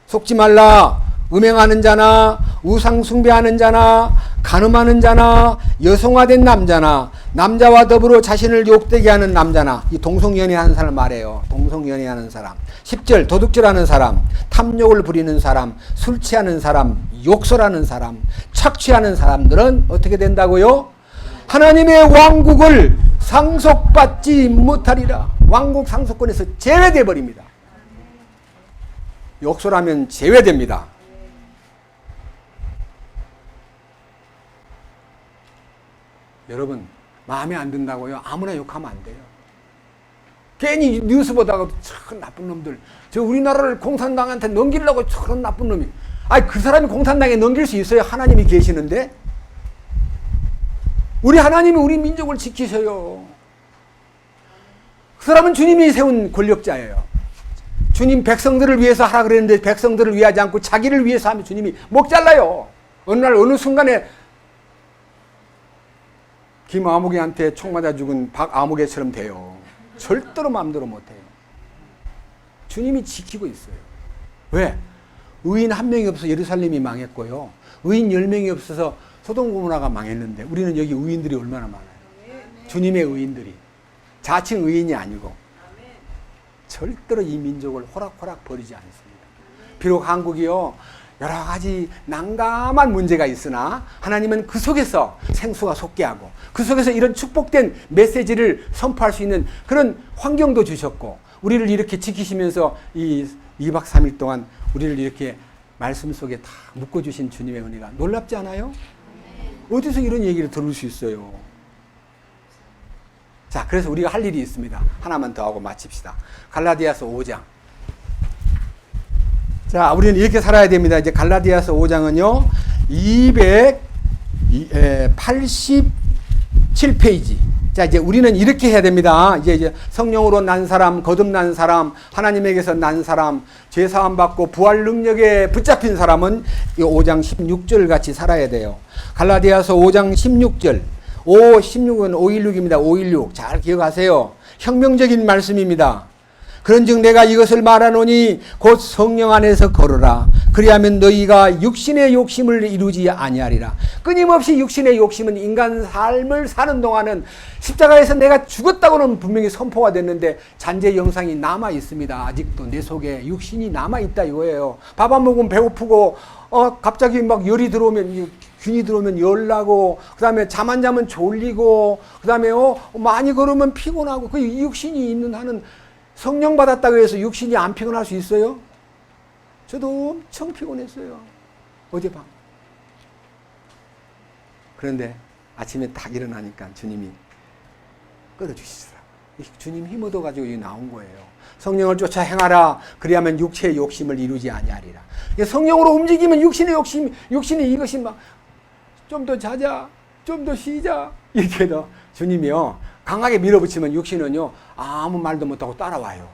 속지 말라. 음행하는 자나 우상 숭배하는 자나 간음하는 자나 여성화된 남자나 남자와 더불어 자신을 욕되게 하는 남자나, 이 동성연애하는 사람 말해요. 동성연애하는 사람. 10절 도둑질하는 사람, 탐욕을 부리는 사람, 술 취하는 사람, 욕설하는 사람, 착취하는 사람들은 어떻게 된다고요? 하나님의 왕국을 상속받지 못하리라. 왕국 상속권에서 제외돼 버립니다. 욕설하면 제외됩니다. 여러분, 마음에 안 든다고요? 아무나 욕하면 안 돼요. 괜히 뉴스 보다가 참 나쁜 놈들, 저 우리나라를 공산당한테 넘기려고 저런 나쁜 놈이. 그 사람이 공산당에 넘길 수 있어요? 하나님이 계시는데? 우리 하나님이 우리 민족을 지키셔요. 그 사람은 주님이 세운 권력자예요. 주님 백성들을 위해서 하라 그랬는데 백성들을 위하지 않고 자기를 위해서 하면 주님이 목 잘라요. 어느 날 어느 순간에 김아무개한테 총 맞아 죽은 박아무개처럼 돼요. 절대로 마음대로 못해요. 주님이 지키고 있어요. 왜? 의인 한 명이 없어서 예루살렘이 망했고요. 의인 10명이 없어서 소돔 고모라가 망했는데 우리는 여기 의인들이 얼마나 많아요. 주님의 의인들이. 자칭 의인이 아니고 절대로 이 민족을 호락호락 버리지 않습니다. 비록 한국이요 여러 가지 난감한 문제가 있으나 하나님은 그 속에서 생수가 솟게 하고 그 속에서 이런 축복된 메시지를 선포할 수 있는 그런 환경도 주셨고 우리를 이렇게 지키시면서 이 2박 3일 동안 우리를 이렇게 말씀 속에 다 묶어주신 주님의 은혜가 놀랍지 않아요? 어디서 이런 얘기를 들을 수 있어요? 자, 그래서 우리가 할 일이 있습니다. 하나만 더 하고 마칩시다. 갈라디아서 5장. 자, 우리는 이렇게 살아야 됩니다. 이제 갈라디아서 5장은요, 287페이지. 자, 이제 우리는 이렇게 해야 됩니다. 이제 성령으로 난 사람, 거듭난 사람, 하나님에게서 난 사람, 죄사함 받고 부활 능력에 붙잡힌 사람은 이 5장 16절 같이 살아야 돼요. 갈라디아서 5장 16절. 16은 516입니다. 516. 잘 기억하세요. 혁명적인 말씀입니다. 그런즉 내가 이것을 말하노니 곧 성령 안에서 걸으라. 그리하면 너희가 육신의 욕심을 이루지 아니하리라. 끊임없이 육신의 욕심은 인간 삶을 사는 동안은 십자가에서 내가 죽었다고는 분명히 선포가 됐는데 잔재 영상이 남아 있습니다. 아직도 내 속에 육신이 남아 있다 이거예요. 밥 안 먹으면 배고프고 갑자기 막 열이 들어오면 균이 들어오면 열나고 그다음에 잠 안 자면 졸리고 그다음에 많이 걸으면 피곤하고 그 육신이 있는 한은 성령 받았다고 해서 육신이 안 피곤할 수 있어요? 저도 엄청 피곤했어요. 어젯밤. 그런데 아침에 딱 일어나니까 주님이 끌어주시더라. 주님 힘 얻어가지고 나온 거예요. 성령을 쫓아 행하라. 그리하면 육체의 욕심을 이루지 아니하리라. 성령으로 움직이면 육신의 욕심, 육신이 이것이 막 좀 더 자자, 좀 더 쉬자 이렇게 해도 주님이요 강하게 밀어붙이면 육신은요 아무 말도 못하고 따라와요.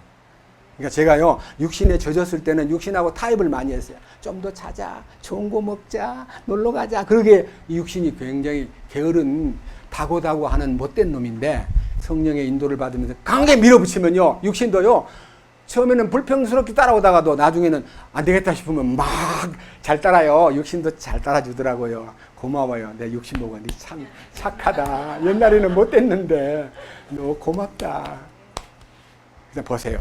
그러니까 제가요 육신에 젖었을 때는 육신하고 타협을 많이 했어요. 좀 더 자자, 좋은 거 먹자, 놀러 가자. 그러게 이 육신이 굉장히 게으른 다고다고 하는 못된 놈인데 성령의 인도를 받으면서 강하게 밀어붙이면요 육신도요 처음에는 불평스럽게 따라오다가도 나중에는 안 되겠다 싶으면 막 잘 따라요. 육신도 잘 따라주더라고요. 고마워요. 내 육신 보고 니 참 착하다. 옛날에는 못됐는데 너 고맙다. 그래서 보세요.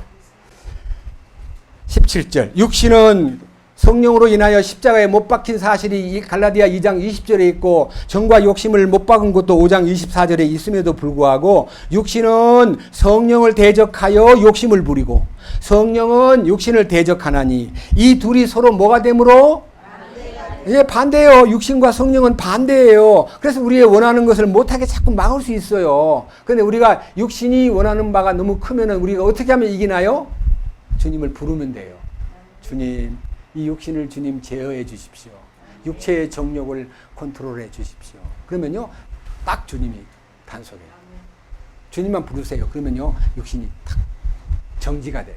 17절. 육신은 성령으로 인하여 십자가에 못 박힌 사실이 이 갈라디아 2장 20절에 있고 정과 욕심을 못 박은 것도 5장 24절에 있음에도 불구하고 육신은 성령을 대적하여 욕심을 부리고 성령은 육신을 대적하나니 이 둘이 서로 뭐가 되므로? 예, 반대예요. 육신과 성령은 반대예요. 그래서 우리의 원하는 것을 못하게 자꾸 막을 수 있어요. 그런데 우리가 육신이 원하는 바가 너무 크면은 우리가 어떻게 하면 이기나요? 주님을 부르면 돼요. 주님, 이 육신을 주님 제어해 주십시오. 육체의 정욕을 컨트롤해 주십시오. 그러면요, 딱 주님이 단속해요. 주님만 부르세요. 그러면요, 육신이 딱 정지가 돼요.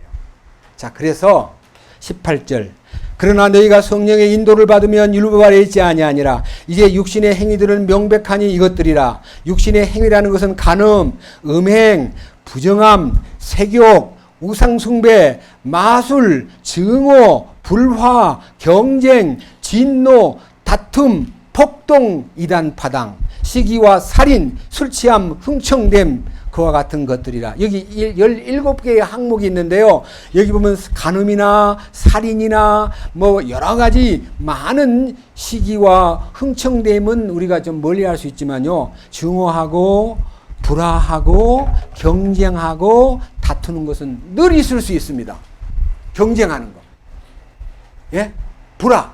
자, 그래서 18절. 그러나 너희가 성령의 인도를 받으면 율법 아래 있지 아니하니라. 이제 육신의 행위들은 명백하니 이것들이라. 육신의 행위라는 것은 간음, 음행, 부정함, 색욕, 우상숭배, 마술, 증오, 불화, 경쟁, 진노, 다툼, 폭동, 이단, 파당, 시기와 살인, 술취함, 흥청됨, 그와 같은 것들이라. 여기 17개의 항목이 있는데요. 여기 보면 간음이나 살인이나 뭐 여러 가지 많은 시기와 흥청됨은 우리가 좀 멀리할 수 있지만요. 증오하고 불화하고 경쟁하고 다투는 것은 늘 있을 수 있습니다. 경쟁하는 거. 예? 불화.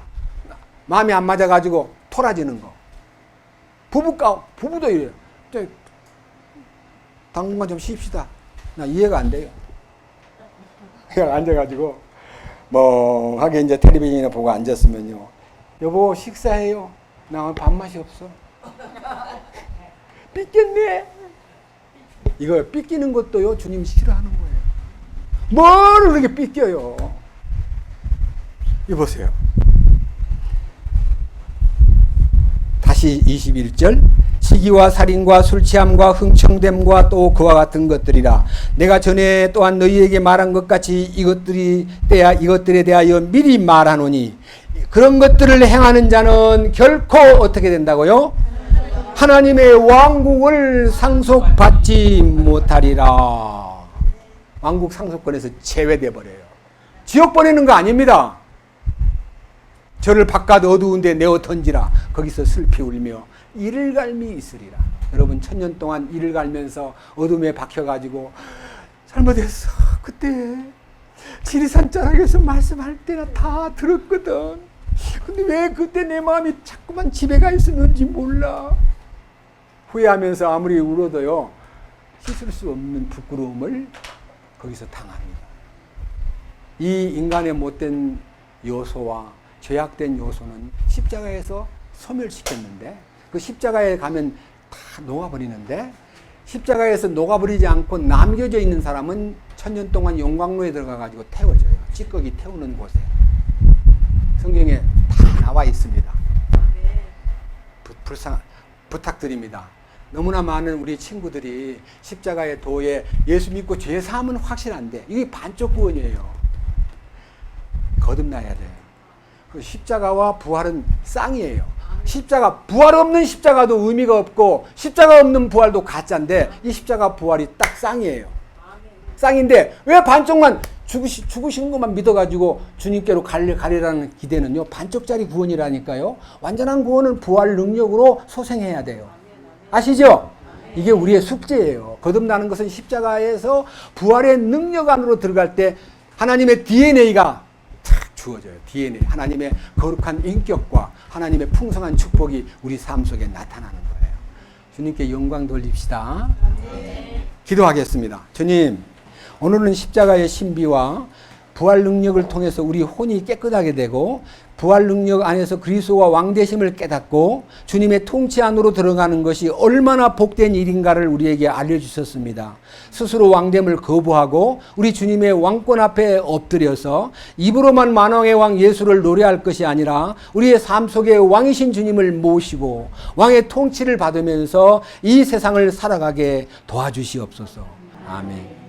마음이 안 맞아가지고 토라지는 거. 부부도 이래요. 당분간 좀 쉽시다. 나 이해가 안 돼요. 그냥 앉아가지고 멍하게 이제 텔레비전이나 보고 앉았으면요. 여보 식사해요. 나 오늘 밥맛이 없어. 삐꼈네. 이거 삐끼는 것도요 주님 싫어하는 거예요. 뭘 그렇게 삐껴요. 이거 보세요. 다시 21절 시기와 살인과 술취함과 흥청됨과 또 그와 같은 것들이라. 내가 전에 또한 너희에게 말한 것 같이 이것들에 대하여 미리 말하노니 그런 것들을 행하는 자는 결코 어떻게 된다고요? 하나님의 왕국을 상속받지 못하리라. 왕국 상속권에서 제외돼 버려요. 지옥 보내는 거 아닙니다. 저를 바깥 어두운 데 내어 던지라. 거기서 슬피 울며 이를 갈미 있으리라. 여러분 천년 동안 이를 갈면서 어둠에 박혀가지고 잘못했어. 그때 지리산 자락에서 말씀할 때나 다 들었거든. 근데 왜 그때 내 마음이 자꾸만 집에 가 있었는지 몰라. 후회하면서 아무리 울어도요 씻을 수 없는 부끄러움을 거기서 당합니다. 이 인간의 못된 요소와 죄악된 요소는 십자가에서 소멸시켰는데 그 십자가에 가면 다 녹아버리는데 십자가에서 녹아버리지 않고 남겨져 있는 사람은 천년 동안 용광로에 들어가가지고 태워져요. 찌꺼기 태우는 곳에. 성경에 다 나와 있습니다. 부탁드립니다. 너무나 많은 우리 친구들이 십자가의 도에 예수 믿고 죄 사함은 확실한데 이게 반쪽 구원이에요. 거듭나야 돼요. 그 십자가와 부활은 쌍이에요. 십자가, 부활 없는 십자가도 의미가 없고 십자가 없는 부활도 가짜인데 이 십자가 부활이 딱 쌍이에요. 쌍인데 왜 반쪽만 죽으신 것만 믿어가지고 주님께로 가리라는 기대는요 반쪽짜리 구원이라니까요. 완전한 구원은 부활 능력으로 소생해야 돼요. 아시죠? 이게 우리의 숙제예요. 거듭나는 것은 십자가에서 부활의 능력 안으로 들어갈 때 하나님의 DNA가 탁 주어져요. DNA. 하나님의 거룩한 인격과 하나님의 풍성한 축복이 우리 삶 속에 나타나는 거예요. 주님께 영광 돌립시다. 기도하겠습니다. 주님, 오늘은 십자가의 신비와 부활 능력을 통해서 우리 혼이 깨끗하게 되고 부활 능력 안에서 그리스도와 왕되심을 깨닫고 주님의 통치 안으로 들어가는 것이 얼마나 복된 일인가를 우리에게 알려주셨습니다. 스스로 왕됨을 거부하고 우리 주님의 왕권 앞에 엎드려서 입으로만 만왕의 왕 예수를 노래할 것이 아니라 우리의 삶 속에 왕이신 주님을 모시고 왕의 통치를 받으면서 이 세상을 살아가게 도와주시옵소서. 아멘.